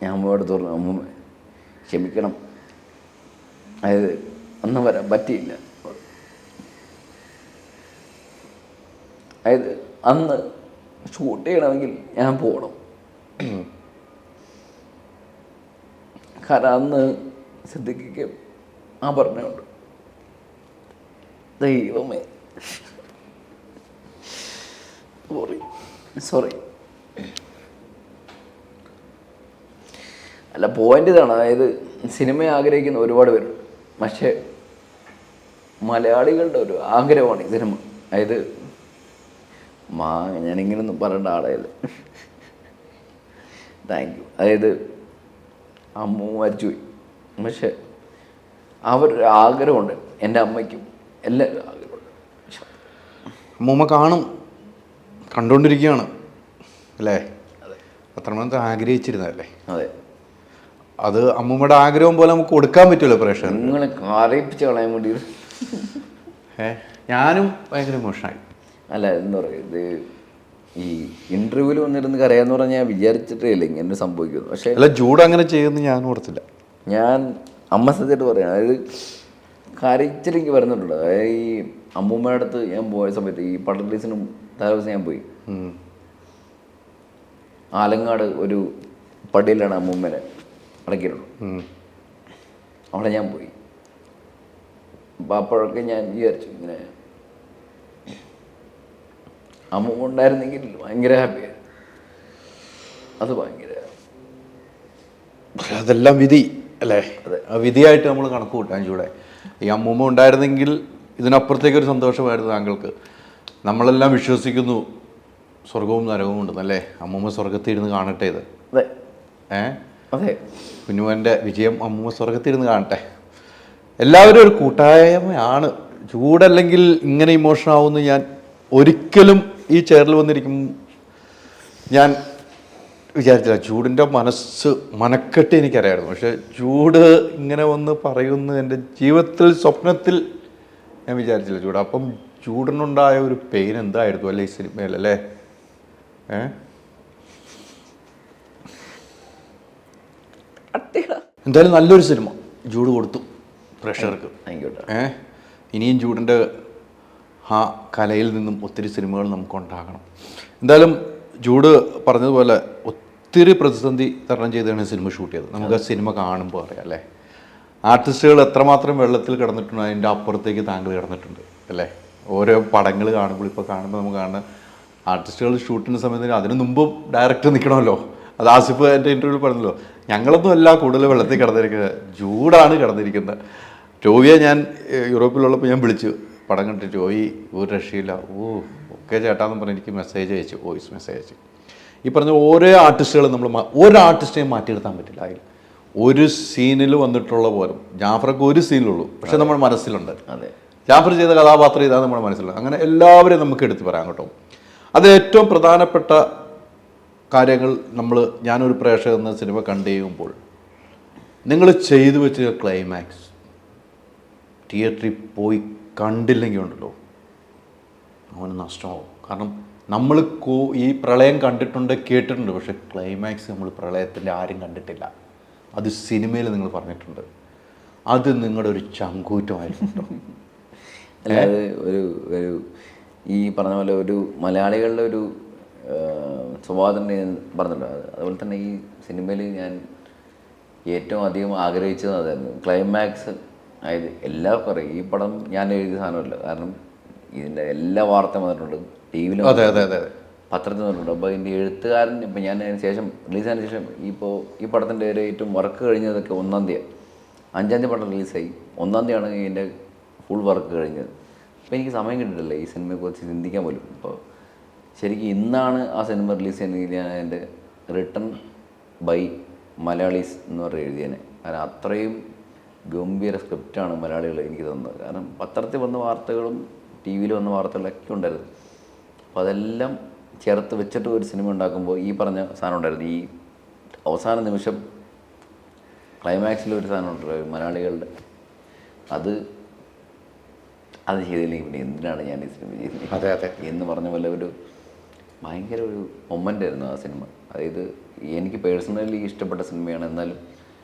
A: ഞാൻ അമ്മയോട് തുറന്നു, അമ്മൂമ്മ ക്ഷമിക്കണം, അതായത് ഒന്നും വരാൻ പറ്റിയില്ല. അതായത് അന്ന് ഷൂട്ട് ചെയ്യണമെങ്കിൽ ഞാൻ പോകണം. കാരണം അന്ന് സിദ്ദിഖിക്ക് പറഞ്ഞുണ്ട്, ദൈവമേ സോറി അല്ല, പോയിന്റ് ഇതാണ്. അതായത് സിനിമ ആഗ്രഹിക്കുന്ന ഒരുപാട് പേരുണ്ട്. പക്ഷേ മലയാളികളുടെ ഒരു ആഗ്രഹമാണ് ഈ സിനിമ. അതായത് ഞാനിങ്ങനൊന്നും പറയേണ്ട ആളായത്, താങ്ക് യു. അതായത് അമ്മ മരിച്ചുപോയി, പക്ഷെ അവരൊരു ആഗ്രഹമുണ്ട്. എൻ്റെ അമ്മയ്ക്കും എല്ലാവരും ആഗ്രഹമുണ്ട്.
B: അമ്മൂമ്മ കണ്ടുകൊണ്ടിരിക്കുകയാണ് അല്ലേ? അത്രമാത്രം ആഗ്രഹിച്ചിരുന്നതല്ലേ?
A: അതെ.
B: അത് അമ്മൂമ്മയുടെ ആഗ്രഹം പോലെ നമുക്ക് കൊടുക്കാൻ പറ്റുമല്ലോ പ്രേക്ഷകർ.
A: നിങ്ങളെ കാറിയിപ്പിച്ച് കളയാൻ വേണ്ടി.
B: ഞാനും ഭയങ്കര ഇമോഷനായി.
A: അല്ല, എന്താ പറയുക, ഇത് ഈ ഇൻ്റർവ്യൂവിൽ വന്നിരുന്ന് കരയാന്ന് പറഞ്ഞാൽ ഞാൻ വിചാരിച്ചിട്ടേ ഇല്ല ഇങ്ങനെ സംഭവിക്കുന്നു. പക്ഷേ
B: അല്ല, ജൂഡ് അങ്ങനെ ചെയ്യുമെന്ന് ഞാൻ ഓർത്തില്ല.
A: ഞാൻ അമ്മ സത്യമായിട്ട് പറയാം, അതായത് കരച്ചിലേക്ക് വരുന്നുണ്ട്. അതായത് ഈ അമ്മൂമ്മയുടെ അടുത്ത് ഞാൻ പോയ സമയത്ത്, ഈ പട റിലീസിനും തലേദിവസം ഞാൻ പോയി. ആലങ്ങാട് ഒരു പടിയിലാണ് അമ്മൂമ്മനെ അടക്കിയിട്ടുള്ളൂ. അവിടെ ഞാൻ പോയി. അപ്പം അപ്പോഴൊക്കെ ഞാൻ വിചാരിച്ചു, ഇങ്ങനെ അമ്മ ഉണ്ടായിരുന്നെങ്കിൽ ഭയങ്കര ഹാപ്പിയായിരുന്നു. അത് ഭയങ്കര
B: അതെല്ലാം വിധി അല്ലേ?
A: അതെ.
B: ആ വിധിയായിട്ട് നമ്മൾ കണക്ക് കൂട്ടാൻ ചൂടെ. ഈ അമ്മൂമ്മ ഉണ്ടായിരുന്നെങ്കിൽ ഇതിനപ്പുറത്തേക്കൊരു സന്തോഷമായിരുന്നു താങ്കൾക്ക്. നമ്മളെല്ലാം വിശ്വസിക്കുന്നു സ്വർഗവും നരകവും ഉണ്ടെന്നല്ലേ? അമ്മൂമ്മ സ്വർഗത്തിരുന്ന് കാണട്ടെ ഇത്.
A: അതെ
B: അതെ, കുഞ്ഞുമോൻ്റെ വിജയം അമ്മൂമ്മ സ്വർഗത്തിരുന്ന് കാണട്ടെ. എല്ലാവരും ഒരു കൂട്ടായ്മയാണ്. ചൂടല്ലെങ്കിൽ ഇങ്ങനെ ഇമോഷൻ ആവുമെന്ന് ഞാൻ ഒരിക്കലും ഈ ചെയറിൽ വന്നിരിക്കും ഞാൻ വിചാരിച്ചില്ല. ചൂടിൻ്റെ മനക്കെട്ട് എനിക്കറിയായിരുന്നു. പക്ഷെ ചൂട് ഇങ്ങനെ വന്ന് പറയുമെന്ന് എൻ്റെ ജീവിതത്തിൽ സ്വപ്നത്തിൽ ഞാൻ വിചാരിച്ചില്ല. ചൂട് അപ്പം ചൂടിനുണ്ടായ ഒരു പെയിൻ എന്തായിരുന്നു അല്ലേ ഈ സിനിമയിലല്ലേ? എന്തായാലും നല്ലൊരു സിനിമ ചൂട് കൊടുത്തു പ്രേക്ഷകർക്ക്. ഇനിയും ചൂടിൻ്റെ ആ കലയിൽ നിന്നും ഒത്തിരി സിനിമകൾ നമുക്കുണ്ടാകണം. എന്തായാലും ചൂട് പറഞ്ഞതുപോലെ ഒത്തിരി പ്രതിസന്ധി തരണം ചെയ്താണ് സിനിമ ഷൂട്ട് ചെയ്തത്. നമുക്ക് ആ സിനിമ കാണുമ്പോൾ അറിയാം അല്ലേ? ആർട്ടിസ്റ്റുകൾ എത്രമാത്രം വെള്ളത്തിൽ കിടന്നിട്ടുണ്ട് അതിൻ്റെ അപ്പുറത്തേക്ക് താങ്കൾ കിടന്നിട്ടുണ്ട് അല്ലേ? ഓരോ പടങ്ങൾ കാണുമ്പോൾ ഇപ്പോൾ കാണുമ്പോൾ നമുക്ക് കാണുന്ന ആർട്ടിസ്റ്റുകൾ ഷൂട്ടിൻ്റെ സമയത്ത് അതിന് മുമ്പും ഡയറക്ടർ നിൽക്കണമല്ലോ. അത് ആസിഫ് എൻ്റെ ഇൻ്റർവ്യൂവിൽ പറഞ്ഞല്ലോ, ഞങ്ങളൊന്നും അല്ല കൂടുതൽ വെള്ളത്തിൽ കിടന്നിരിക്കുന്നത്, ചൂടാണ് കിടന്നിരിക്കുന്നത്. ടോവിയെ ഞാൻ യൂറോപ്പിലുള്ളപ്പോൾ ഞാൻ വിളിച്ചു പടം കണ്ടിട്ട്, ടോവി ഒരു രക്ഷയില്ല, ഓക്കെ ചേട്ടാന്ന് പറഞ്ഞ് എനിക്ക് മെസ്സേജ് അയച്ചു, വോയിസ് മെസ്സേജ് അയച്ചു. ഈ പറഞ്ഞ ഓരോ ആർട്ടിസ്റ്റുകളും നമ്മൾ ഒരു ആർട്ടിസ്റ്റിനെയും മാറ്റിയെടുത്താൻ പറ്റില്ല. അതിൽ ഒരു സീനിൽ വന്നിട്ടുള്ള പോലും ജാഫർക്ക് ഒരു സീനിലുള്ളൂ, പക്ഷെ നമ്മുടെ മനസ്സിലുണ്ട്. ജാഫർ ചെയ്ത കഥാപാത്രം ഇതാണ് നമ്മുടെ മനസ്സിലുള്ളത്. അങ്ങനെ എല്ലാവരെയും നമുക്ക് എടുത്ത് പറയാം കേട്ടോ. അത് ഏറ്റവും പ്രധാനപ്പെട്ട കാര്യങ്ങൾ ഞാനൊരു പ്രേക്ഷകർ എന്ന സിനിമ കണ്ടു കഴിയുമ്പോൾ നിങ്ങൾ ചെയ്തു വെച്ച ക്ലൈമാക്സ് തിയേറ്ററിൽ പോയി കണ്ടില്ലെങ്കിൽ ഉണ്ടല്ലോ അവന് നഷ്ടമാവും. കാരണം നമ്മൾ ഈ പ്രളയം കണ്ടിട്ടുണ്ട്, കേട്ടിട്ടുണ്ട്, പക്ഷെ ക്ലൈമാക്സ് നമ്മൾ പ്രളയത്തിൻ്റെ ആരും കണ്ടിട്ടില്ല. അത് സിനിമയിൽ നിങ്ങൾ പറഞ്ഞിട്ടുണ്ട്. അത് നിങ്ങളുടെ ഒരു ചങ്കൂറ്റമായിരുന്നു.
A: അല്ലാതെ ഒരു ഈ പറഞ്ഞ പോലെ ഒരു മലയാളികളുടെ ഒരു സ്വഭാവം പറഞ്ഞിട്ടുണ്ട്. അതുപോലെ തന്നെ ഈ സിനിമയിൽ ഞാൻ ഏറ്റവും അധികം ആഗ്രഹിച്ചത് അതായിരുന്നു ക്ലൈമാക്സ്. അതായത് എല്ലാവർക്കും അറിയാം ഈ പടം ഞാൻ എഴുതിയ സാധനമല്ല, കാരണം ഇതിൻ്റെ എല്ലാ വാർത്തയും വന്നിട്ടുണ്ട്, ടി വിയിലും പത്രത്തിൽ വന്നിട്ടുണ്ട്. അപ്പോൾ ഇതിൻ്റെ എഴുത്തുകാരൻ ഇപ്പം ഞാൻ അതിന് ശേഷം റിലീസായതിനു ശേഷം ഈ പടത്തിൻ്റെ ഒരു ഏറ്റവും വർക്ക് കഴിഞ്ഞതൊക്കെ 1-ാം തീയതി, 5-ാം തീയതി പടം റിലീസായി, 1-ാം തീയതിയാണ് ഇതിൻ്റെ ഫുൾ വർക്ക് കഴിഞ്ഞത്. അപ്പോൾ എനിക്ക് സമയം കിട്ടിയിട്ടില്ല ഈ സിനിമയെക്കുറിച്ച് ചിന്തിക്കാൻ പോലും. അപ്പോൾ ശരിക്കും ഇന്നാണ് ആ സിനിമ റിലീസ് ചെയ്യുന്നത്. ഞാൻ അതിൻ്റെ റിട്ടൺ ബൈ മലയാളീസ് എന്ന് പറഞ്ഞ് എഴുതിയേനെ. കാരണം അത്രയും ഗംഭീര സ്ക്രിപ്റ്റാണ് മലയാളികൾ എനിക്ക് തന്നത്. കാരണം പത്രത്തിൽ വന്ന വാർത്തകളും ടി വിയിൽ വന്ന വാർത്തകളൊക്കെ ഉണ്ടായിരുന്നു. അപ്പോൾ അതെല്ലാം ചേർത്ത് വെച്ചിട്ട് ഒരു സിനിമ ഉണ്ടാക്കുമ്പോൾ ഈ പറഞ്ഞ സാധനം ഉണ്ടായിരുന്നു. ഈ അവസാന നിമിഷം ക്ലൈമാക്സിലൊരു സാധനം ഉണ്ടല്ലോ മലയാളികളുടെ, അത് ചെയ്തില്ലെങ്കിൽ പിന്നെ എന്തിനാണ് ഞാൻ ഈ സിനിമ ചെയ്യുന്നത് എന്ന് പറഞ്ഞ പോലെ ഒരു ഭയങ്കര ഒരു മൊമെൻ്റായിരുന്നു ആ സിനിമ. അതായത് എനിക്ക് പേഴ്സണലി ഇഷ്ടപ്പെട്ട സിനിമയാണ്. എന്നാലും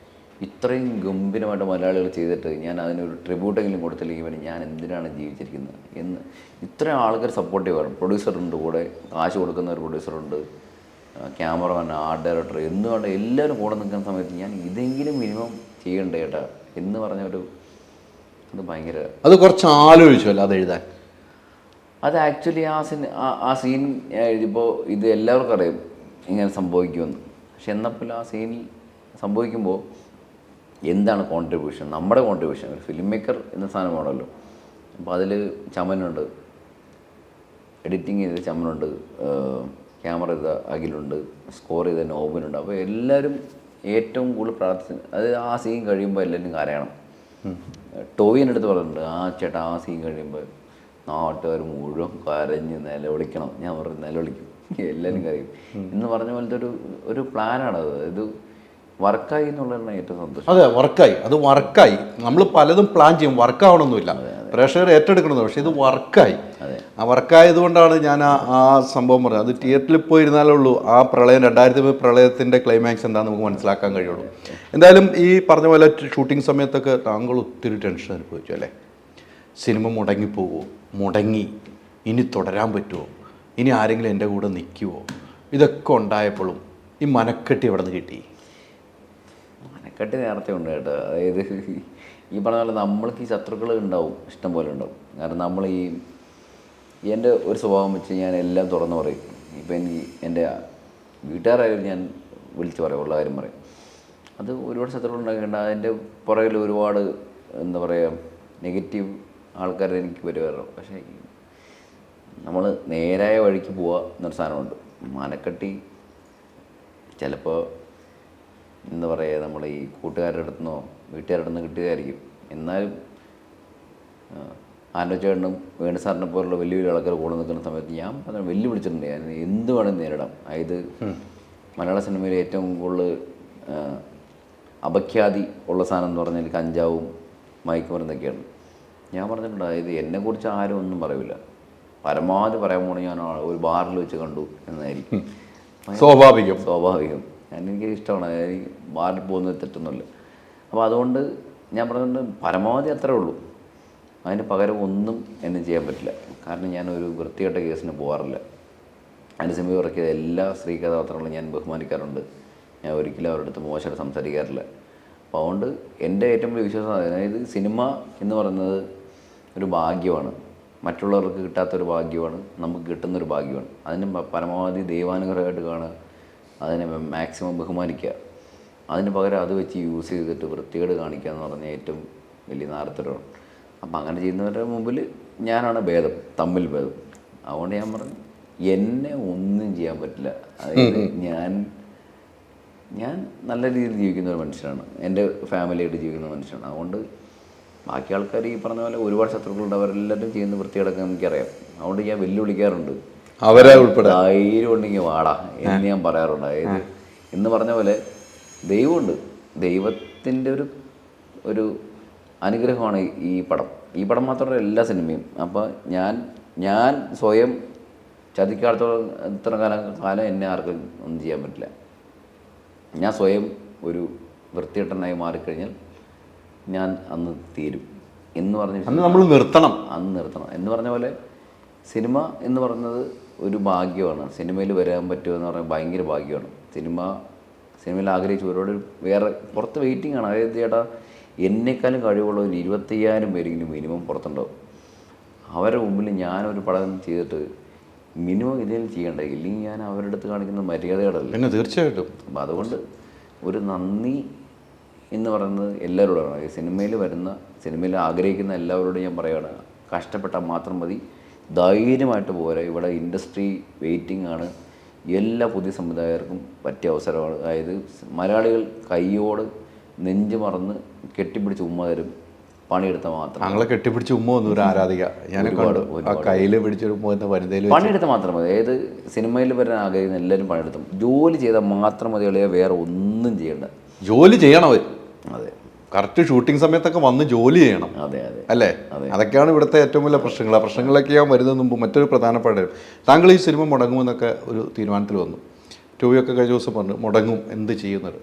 A: ഇത്രയും ഗംഭീരമായിട്ട് മലയാളികൾ ചെയ്തിട്ട് ഞാൻ അതിനൊരു ട്രിബ്യൂട്ടെങ്കിലും കൊടുത്തില്ലെങ്കിൽ പിന്നെ ഞാൻ എന്തിനാണ് ജീവിച്ചിരിക്കുന്നത് എന്ന് ഇത്രയും ആൾക്കാർ സപ്പോർട്ടീവാണ്. പ്രൊഡ്യൂസറുണ്ട്, കൂടെ കാശ് കൊടുക്കുന്ന ഒരു പ്രൊഡ്യൂസറുണ്ട്, ക്യാമറമാൻ, ആർട്ട് ഡയറക്ടർ എന്നുകൊണ്ട് എല്ലാവരും കൂടെ നിൽക്കുന്ന സമയത്ത് ഞാൻ ഇതെങ്കിലും മിനിമം ചെയ്യണ്ടേ ചേട്ടാ എന്ന് പറഞ്ഞൊരു അത് ഭയങ്കര
B: അത് കുറച്ച് ആലോചിച്ചല്ലോ അത് എഴുതാൻ.
A: അത് ആക്ച്വലി ആ സീൻ എഴുതിയപ്പോൾ ഇത് എല്ലാവർക്കും അറിയാം ഇങ്ങനെ സംഭവിക്കുമെന്ന്. പക്ഷെ എന്നപ്പോൾ ആ സീനിൽ സംഭവിക്കുമ്പോൾ എന്താണ് കോൺട്രിബ്യൂഷൻ, നമ്മുടെ കോൺട്രിബ്യൂഷൻ, ഒരു ഫിലിം മേക്കർ എന്ന സാധനമാണല്ലോ. അപ്പോൾ അതിൽ ചമനുണ്ട്, എഡിറ്റിങ് ചെയ്ത ചമനുണ്ട്, ക്യാമറ ചെയ്ത അഖിലുണ്ട്, സ്കോർ ചെയ്ത നോബിനുണ്ട്. അപ്പോൾ എല്ലാവരും ഏറ്റവും കൂടുതൽ പ്രാർത്ഥിച്ച് അത് ആ സീൻ കഴിയുമ്പോൾ എല്ലാവരും കരയണം. ടോവിൻ്റെ അടുത്ത് പറഞ്ഞിട്ടുണ്ട്, ചേട്ടാ ആ സീൻ കഴിയുമ്പോൾ നാട്ടുകാർ മുഴുവൻ കരഞ്ഞ് നിലവിളിക്കണം. ഞാൻ പറഞ്ഞു നിലവിളിക്കും, എല്ലാവരും കരയും എന്ന് പറഞ്ഞ പോലത്തെ ഒരു പ്ലാനാണത്. ഇത് വർക്കായി എന്നുള്ളതാണ് ഏറ്റവും സന്തോഷം.
B: അതെ, വർക്കായി. നമ്മൾ പലതും പ്ലാൻ ചെയ്യും, വർക്കാവണമെന്നില്ല, പ്രേക്ഷകർ ഏറ്റെടുക്കണമെന്ന്. പക്ഷേ ഇത് വർക്കായി. ആ വർക്കായതുകൊണ്ടാണ് ഞാൻ ആ സംഭവം പറഞ്ഞത്. അത് തിയേറ്ററിൽ പോയിരുന്നാലേ ഉള്ളൂ ആ പ്രളയം 2003 പ്രളയത്തിൻ്റെ ക്ലൈമാക്സ് എന്താണെന്ന് നമുക്ക് മനസ്സിലാക്കാൻ കഴിയുള്ളൂ. എന്തായാലും ഈ പറഞ്ഞ പോലെ ഷൂട്ടിംഗ് സമയത്തൊക്കെ താങ്കൾ ഒത്തിരി ടെൻഷൻ അനുഭവിച്ചു അല്ലേ? സിനിമ മുടങ്ങി ഇനി തുടരാൻ പറ്റുമോ, ഇനി ആരെങ്കിലും എൻ്റെ കൂടെ നിൽക്കുമോ, ഇതൊക്കെ ഉണ്ടായപ്പോഴും ഈ മനക്കെട്ടി എവിടെ നിന്ന് കിട്ടി?
A: മനക്കെട്ടി നേരത്തെ ഉണ്ട് കേട്ടോ. അതായത് ഈ പറഞ്ഞ പോലെ നമ്മൾക്ക് ഈ ശത്രുക്കൾ ഉണ്ടാവും, ഇഷ്ടം പോലെ ഉണ്ടാവും. കാരണം നമ്മൾ എൻ്റെ ഒരു സ്വഭാവം വെച്ച് ഞാൻ എല്ലാം തുറന്നു പറയും. ഇപ്പം എനിക്ക് എൻ്റെ വീട്ടുകാരായാലും ഞാൻ വിളിച്ച് പറയും, ഉള്ള കാര്യം പറയും. അത് ഒരുപാട് ശത്രുക്കൾ ഉണ്ടാക്കേണ്ട, അതിൻ്റെ പുറകിൽ ഒരുപാട് എന്താ പറയുക നെഗറ്റീവ് ആൾക്കാർ എനിക്ക് വരുമായിരുന്നു. പക്ഷേ നമ്മൾ നേരായ വഴിക്ക് പോവുക എന്നൊരു സാധനമുണ്ട്. മനക്കെട്ടി ചിലപ്പോൾ എന്താ പറയുക നമ്മൾ ഈ കൂട്ടുകാരുടെ അടുത്തുനിന്നോ വീട്ടുകാരുടെ അടുത്ത് കിട്ടിയതായിരിക്കും. എന്നാലും ആനോച്ചേട്ടനും വേണു സാറിനെ പോലുള്ള വലിയ വലിയ ആൾക്കാർ കൂടെ നിൽക്കുന്ന സമയത്ത് ഞാൻ വെല്ലുവിളിച്ചിട്ടുണ്ട്. ഞാൻ എന്ത് വേണമെങ്കിൽ നേരിടാം. അതായത് മലയാള സിനിമയിൽ ഏറ്റവും കൂടുതൽ അപഖ്യാതി ഉള്ള സാധനം എന്ന് പറഞ്ഞാൽ കഞ്ചാവും മയക്കുമരുന്നൊക്കെയാണ്. ഞാൻ പറഞ്ഞിട്ടുണ്ട്, അതായത് എന്നെക്കുറിച്ച് ആരും ഒന്നും പറയില്ല. പരമാവധി പറയാൻ പോണേ ഞാൻ ഒരു ബാറിൽ വെച്ച് കണ്ടു എന്നായിരിക്കും. സ്വാഭാവികം. എനിക്ക് ഇഷ്ടമാണ്, എനിക്ക് ബാറിൽ പോകുന്നത് തെറ്റൊന്നുമില്ല. അപ്പോൾ അതുകൊണ്ട് ഞാൻ പറഞ്ഞിട്ടുണ്ട് പരമാവധി അത്രേ ഉള്ളൂ. അതിന് പകരം ഒന്നും എന്നെ ചെയ്യാൻ പറ്റില്ല. കാരണം ഞാനൊരു വൃത്തികെട്ട കേസിന് പോകാറില്ല. അതിൻ്റെ സിനിമ ഇറക്കിയ എല്ലാ സ്ത്രീ കഥാപാത്രങ്ങളും ഞാൻ ബഹുമാനിക്കാറുണ്ട്. ഞാൻ ഒരിക്കലും അവരുടെ അടുത്ത് മോശമായിട്ട് സംസാരിക്കാറില്ല. അപ്പോൾ അതുകൊണ്ട് എൻ്റെ ഏറ്റവും വലിയ വിശ്വാസം, അതായത് സിനിമ എന്ന് പറയുന്നത് ഒരു ഭാഗ്യമാണ്. മറ്റുള്ളവർക്ക് കിട്ടാത്തൊരു ഭാഗ്യമാണ്, നമുക്ക് കിട്ടുന്നൊരു ഭാഗ്യമാണ്. അതിന് പരമാവധി ദൈവാനുഗ്രഹമായിട്ട് കാണുക, അതിനെ മാക്സിമം ബഹുമാനിക്കുക. അതിന് പകരം അത് വെച്ച് യൂസ് ചെയ്തിട്ട് വൃത്തികേട് കാണിക്കുക എന്ന് പറഞ്ഞാൽ ഏറ്റവും വലിയ നാരത്തരമാണ്. അപ്പം അങ്ങനെ ചെയ്യുന്നവരുടെ മുമ്പിൽ ഞാനാണ് ഭേദം, തമ്മിൽ ഭേദം. അതുകൊണ്ട് ഞാൻ പറഞ്ഞു എന്നെ ഒന്നും ചെയ്യാൻ പറ്റില്ല. അതായത് ഞാൻ നല്ല രീതിയിൽ ജീവിക്കുന്ന ഒരു മനുഷ്യനാണ്, എൻ്റെ ഫാമിലിയായിട്ട് ജീവിക്കുന്ന മനുഷ്യനാണ്. അതുകൊണ്ട് ബാക്കി ആൾക്കാർ ഈ പറഞ്ഞ പോലെ ഒരുപാട് ശത്രുക്കളുണ്ട്, അവരെല്ലാവരും ചെയ്യുന്ന വൃത്തികേടൊക്കെ എനിക്കറിയാം. അതുകൊണ്ട് ഞാൻ വെല്ലുവിളിക്കാറുണ്ട്,
B: അവരെ ഉൾപ്പെടെ
A: ധൈര്യം ഉണ്ടെങ്കിൽ വാടാ എന്ന് ഞാൻ പറയാറുണ്ട്. അതായത് എന്ന് പറഞ്ഞ പോലെ ദൈവമുണ്ട്, ദൈവത്തിൻ്റെ ഒരു അനുഗ്രഹമാണ് ഈ പടം മാത്രമല്ല എല്ലാ സിനിമയും. അപ്പോൾ ഞാൻ സ്വയം ചതിക്കാത്തോളം ഇത്ര കാലം എന്നെ ആർക്കും ഒന്നും ചെയ്യാൻ പറ്റില്ല. ഞാൻ സ്വയം ഒരു വൃത്തികെട്ടനായി മാറിക്കഴിഞ്ഞാൽ ഞാൻ അന്ന് തീരും എന്ന് പറഞ്ഞ്
B: നമ്മൾ നിർത്തണം
A: എന്ന് പറഞ്ഞ പോലെ സിനിമ എന്ന് പറയുന്നത് ഒരു ഭാഗ്യമാണ്. സിനിമയിൽ വരാൻ പറ്റുമെന്ന് പറഞ്ഞാൽ ഭയങ്കര ഭാഗ്യമാണ്. സിനിമയിൽ ആഗ്രഹിച്ച് ഒരുപാട് വേറെ പുറത്ത് വെയിറ്റിംഗ് ആണ്. അതായത് ചേട്ടാ എന്നെക്കാളും കഴിവുള്ള ഒരു 25,000 പേരെങ്കിലും മിനിമം പുറത്തുണ്ടാവും. അവരുടെ മുമ്പിൽ ഞാനൊരു പടം ചെയ്തിട്ട് മിനിമം ഇതിൽ ചെയ്യണ്ട, ഇല്ലെങ്കിൽ ഞാൻ അവരുടെ അടുത്ത് കാണിക്കുന്ന മര്യാദകളല്ല.
B: പിന്നെ തീർച്ചയായിട്ടും.
A: അപ്പം അതുകൊണ്ട് ഒരു നന്ദി എന്ന് പറയുന്നത് എല്ലാവരോടാണ്. ഈ സിനിമയിൽ ആഗ്രഹിക്കുന്ന എല്ലാവരോടും ഞാൻ പറയുകയാണ്, കഷ്ടപ്പെട്ടാൽ മാത്രം മതി, ധൈര്യമായിട്ട് പോരാ. ഇവിടെ ഇൻഡസ്ട്രി വെയിറ്റിംഗ് ആണ്. എല്ലാ പുതിയ സംവിധായകർക്കും പറ്റിയ അവസരമാണ്. അതായത് മലയാളികൾ കൈയോട് നെഞ്ച് മറന്ന് കെട്ടിപ്പിടിച്ച് ഉമ്മ തരും, പണിയെടുത്താൽ മാത്രം.
B: ഞങ്ങളെ കെട്ടിപ്പിടിച്ച് ഉമ്മ ഒന്നും ഒരു ആരാധിക ഞാൻ കയ്യിൽ പിടിച്ചൊരു ഉമ്മ എന്ന വനിതയിൽ
A: പണിയെടുത്താൽ മാത്രം മതി. അതായത് സിനിമയിൽ വരാൻ ആഗ്രഹിക്കുന്ന എല്ലാവരും പണിയെടുത്തും ജോലി ചെയ്താൽ മാത്രം മതി. അളിയ വേറെ ഒന്നും ചെയ്യണ്ട,
B: ജോലി ചെയ്യണം അവർ.
A: അതെ,
B: കറക്റ്റ് ഷൂട്ടിംഗ് സമയത്തൊക്കെ വന്ന് ജോലി ചെയ്യണം.
A: അതെ
B: അല്ലേ? അതൊക്കെയാണ് ഇവിടുത്തെ ഏറ്റവും വലിയ പ്രശ്നങ്ങൾ. ആ പ്രശ്നങ്ങളിലേക്ക് ഞാൻ വരുന്നതിന് മുമ്പ് മറ്റൊരു പ്രധാനപ്പെട്ട, താങ്കൾ ഈ സിനിമ മുടങ്ങുമെന്നൊക്കെ ഒരു തീരുമാനത്തിൽ വന്നു. ടൂവിയൊക്കെ കഴിഞ്ഞ ദിവസം പറഞ്ഞു മുടങ്ങും, എന്ത് ചെയ്യുന്നത്.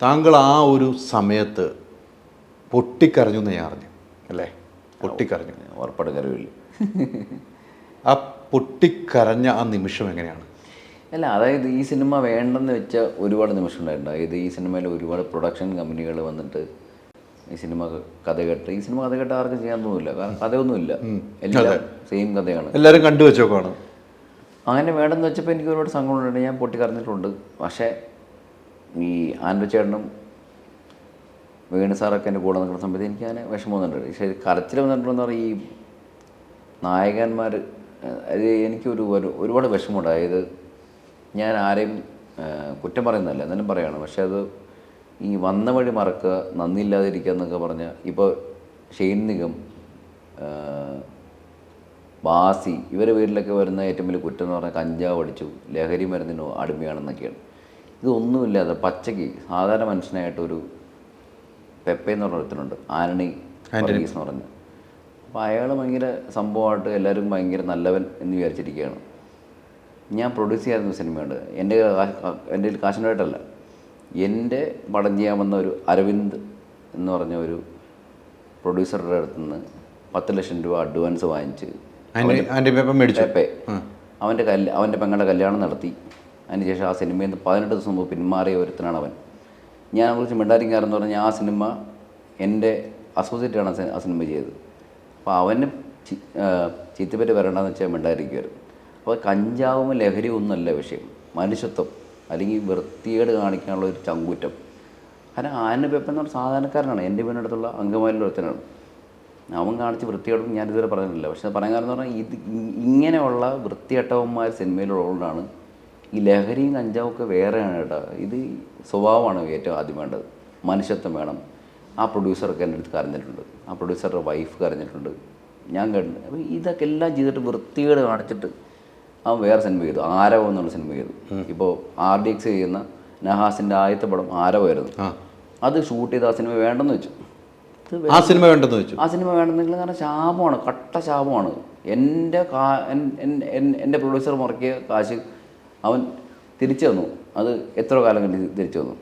B: താങ്കൾ ആ ഒരു സമയത്ത് പൊട്ടിക്കരഞ്ഞു എന്ന് ഞാൻ അറിഞ്ഞു, അല്ലേ? പൊട്ടിക്കരഞ്ഞു,
A: ഉറപ്പാട് കരവില്ല.
B: ആ പൊട്ടിക്കരഞ്ഞ ആ നിമിഷം എങ്ങനെയാണ്?
A: അല്ല, അതായത് ഈ സിനിമ വേണ്ടെന്ന് വെച്ച ഒരുപാട് നിമിഷം ഉണ്ടായിട്ടുണ്ട്. അതായത് ഈ സിനിമയിൽ ഒരുപാട് പ്രൊഡക്ഷൻ കമ്പനികൾ വന്നിട്ട് ഈ സിനിമ കഥ കേട്ട് ആർക്കും ചെയ്യാൻ തോന്നില്ല. കാരണം കഥയൊന്നുമില്ല, എല്ലാം സെയിം കഥയാണ്,
B: എല്ലാവരും കണ്ടുവെച്ചോക്കാണ്.
A: അങ്ങനെ വേണ്ടെന്ന് വെച്ചപ്പോൾ എനിക്ക് ഒരുപാട് സങ്കടമുണ്ട്, ഞാൻ പൊട്ടിക്കരഞ്ഞിട്ടുണ്ട്. പക്ഷേ ഈ ആൻഡ്രച്ചേട്ടനും വേണു സാറൊക്കെ എൻ്റെ കൂടെ നിൽക്കുന്ന സമയത്ത് എനിക്ക് അതിന് വിഷമം വന്നിട്ടുണ്ട്. പക്ഷേ കരച്ചിൽ വന്നിട്ടുണ്ടെന്ന് പറഞ്ഞാൽ ഈ നായകന്മാർ, അത് എനിക്കൊരു ഒരുപാട് വിഷമമുണ്ട്. അതായത് ഞാൻ ആരെയും കുറ്റം പറയുന്നതല്ല, എന്നാലും പറയുകയാണ്. പക്ഷേ അത് ഈ വന്ന വഴി മറക്കുക, നന്ദിയില്ലാതിരിക്കുക എന്നൊക്കെ പറഞ്ഞാൽ ഇപ്പോൾ ഷെയ്ൻ നിഗം, ബാസി, ഇവരെ വീട്ടിലൊക്കെ വരുന്ന ഏറ്റവും വലിയ കുറ്റം എന്ന് പറഞ്ഞാൽ കഞ്ചാവ് അടിച്ചു, ലഹരി മരുന്നിനോ അടിമയാണെന്നൊക്കെയാണ്. ഇതൊന്നുമില്ലാതെ പച്ചയ്ക്ക് സാധാരണ മനുഷ്യനായിട്ടൊരു പെപ്പെ എന്ന് പറഞ്ഞ ഒരുത്തനുണ്ട്, ആന്റണി വർഗീസ് എന്ന് പറഞ്ഞ്. അപ്പോൾ അയാൾ ഭയങ്കര സംഭവമായിട്ട് എല്ലാവരും ഭയങ്കര നല്ലവൻ എന്ന് വിചാരിച്ചിരിക്കുകയാണ്. ഞാൻ പ്രൊഡ്യൂസ് ചെയ്യാറുന്ന സിനിമയുണ്ട്, എൻ്റെ കയ്യിൽ കാശിനായിട്ടല്ല, എൻ്റെ പടം ചെയ്യാൻ വന്ന ഒരു അരവിന്ദ് എന്ന് പറഞ്ഞ ഒരു പ്രൊഡ്യൂസറുടെ അടുത്ത് നിന്ന് 10 ലക്ഷം രൂപ അഡ്വാൻസ് വാങ്ങിച്ച് പെപ്പെ അവൻ്റെ പെങ്ങളുടെ കല്യാണം നടത്തി. അതിനുശേഷം ആ സിനിമയിൽ നിന്ന് 18 ദിവസം മുമ്പ് പിന്മാറിയ ഒരുത്തനാണ് അവൻ. ഞാൻ കുറിച്ച് മിണ്ടാരിക്കാരെന്ന് പറഞ്ഞാൽ ആ സിനിമ എൻ്റെ അസോസിയേറ്റാണ് ആ സിനിമ ചെയ്തത്. അപ്പോൾ അവന് ചീത്തപ്പറ്റി വരണ്ടെന്ന് വെച്ചാൽ മിണ്ടായിരിക്കുമായിരുന്നു. അപ്പോൾ കഞ്ചാവും ലഹരിയും ഒന്നുമല്ല വിഷയം, മനുഷ്യത്വം അല്ലെങ്കിൽ വൃത്തികേട് കാണിക്കാനുള്ള ഒരു ചങ്കൂറ്റം. കാരണം ആന പെപ്പൻ എന്ന് പറഞ്ഞ സാധാരണക്കാരനാണ്, എൻ്റെ വീടിനടുത്തുള്ള അങ്കമാലിയിൽ ഒരുത്തനാണ്. അവൻ കാണിച്ച് വൃത്തികേടും ഞാനിതുവരെ പറഞ്ഞിട്ടില്ല. പക്ഷെ പറയാൻ കാരണം എന്ന് പറഞ്ഞാൽ ഇങ്ങനെയുള്ള വൃത്തികെട്ടവന്മാർ സിനിമയിലുള്ളതുകൊണ്ടാണ് ഈ ലഹരിയും കഞ്ചാവും ഒക്കെ വേറെയാണ് കേട്ടോ. ഇത് സ്വഭാവമാണ് ഏറ്റവും ആദ്യം വേണ്ടത്. മനുഷ്യത്വം വേണം. ആ പ്രൊഡ്യൂസറൊക്കെ എൻ്റെ അടുത്ത് കരഞ്ഞിട്ടുണ്ട്, ആ പ്രൊഡ്യൂസറുടെ വൈഫ് കരഞ്ഞിട്ടുണ്ട്, ഞാൻ കേട്ടിട്ടുണ്ട്. അപ്പോൾ ഇതൊക്കെ എല്ലാം ചെയ്തിട്ട് വൃത്തികേട് കാണിച്ചിട്ട് അവൻ വേറെ സിനിമ ചെയ്തു, ആരവം എന്നുള്ള സിനിമ ചെയ്തു. ഇപ്പോൾ RDX ചെയ്യുന്ന നഹാസിൻ്റെ ആദ്യത്തെ പടം ആരവമായിരുന്നു. അത് ഷൂട്ട് ചെയ്ത് ആ സിനിമ വേണ്ടെന്ന് വെച്ചു.
B: ആ സിനിമ വേണ്ടെന്ന് വെച്ചു.
A: ആ സിനിമ വേണ്ടെന്നെങ്കിൽ കാരണം ശാപമാണ്, കട്ട ശാപമാണ്. എൻ്റെ പ്രൊഡ്യൂസർ മുറക്കിയ കാശ് അവൻ തിരിച്ചു തന്നു. അത് എത്ര കാലം കഴിഞ്ഞ് തിരിച്ചു തന്നു.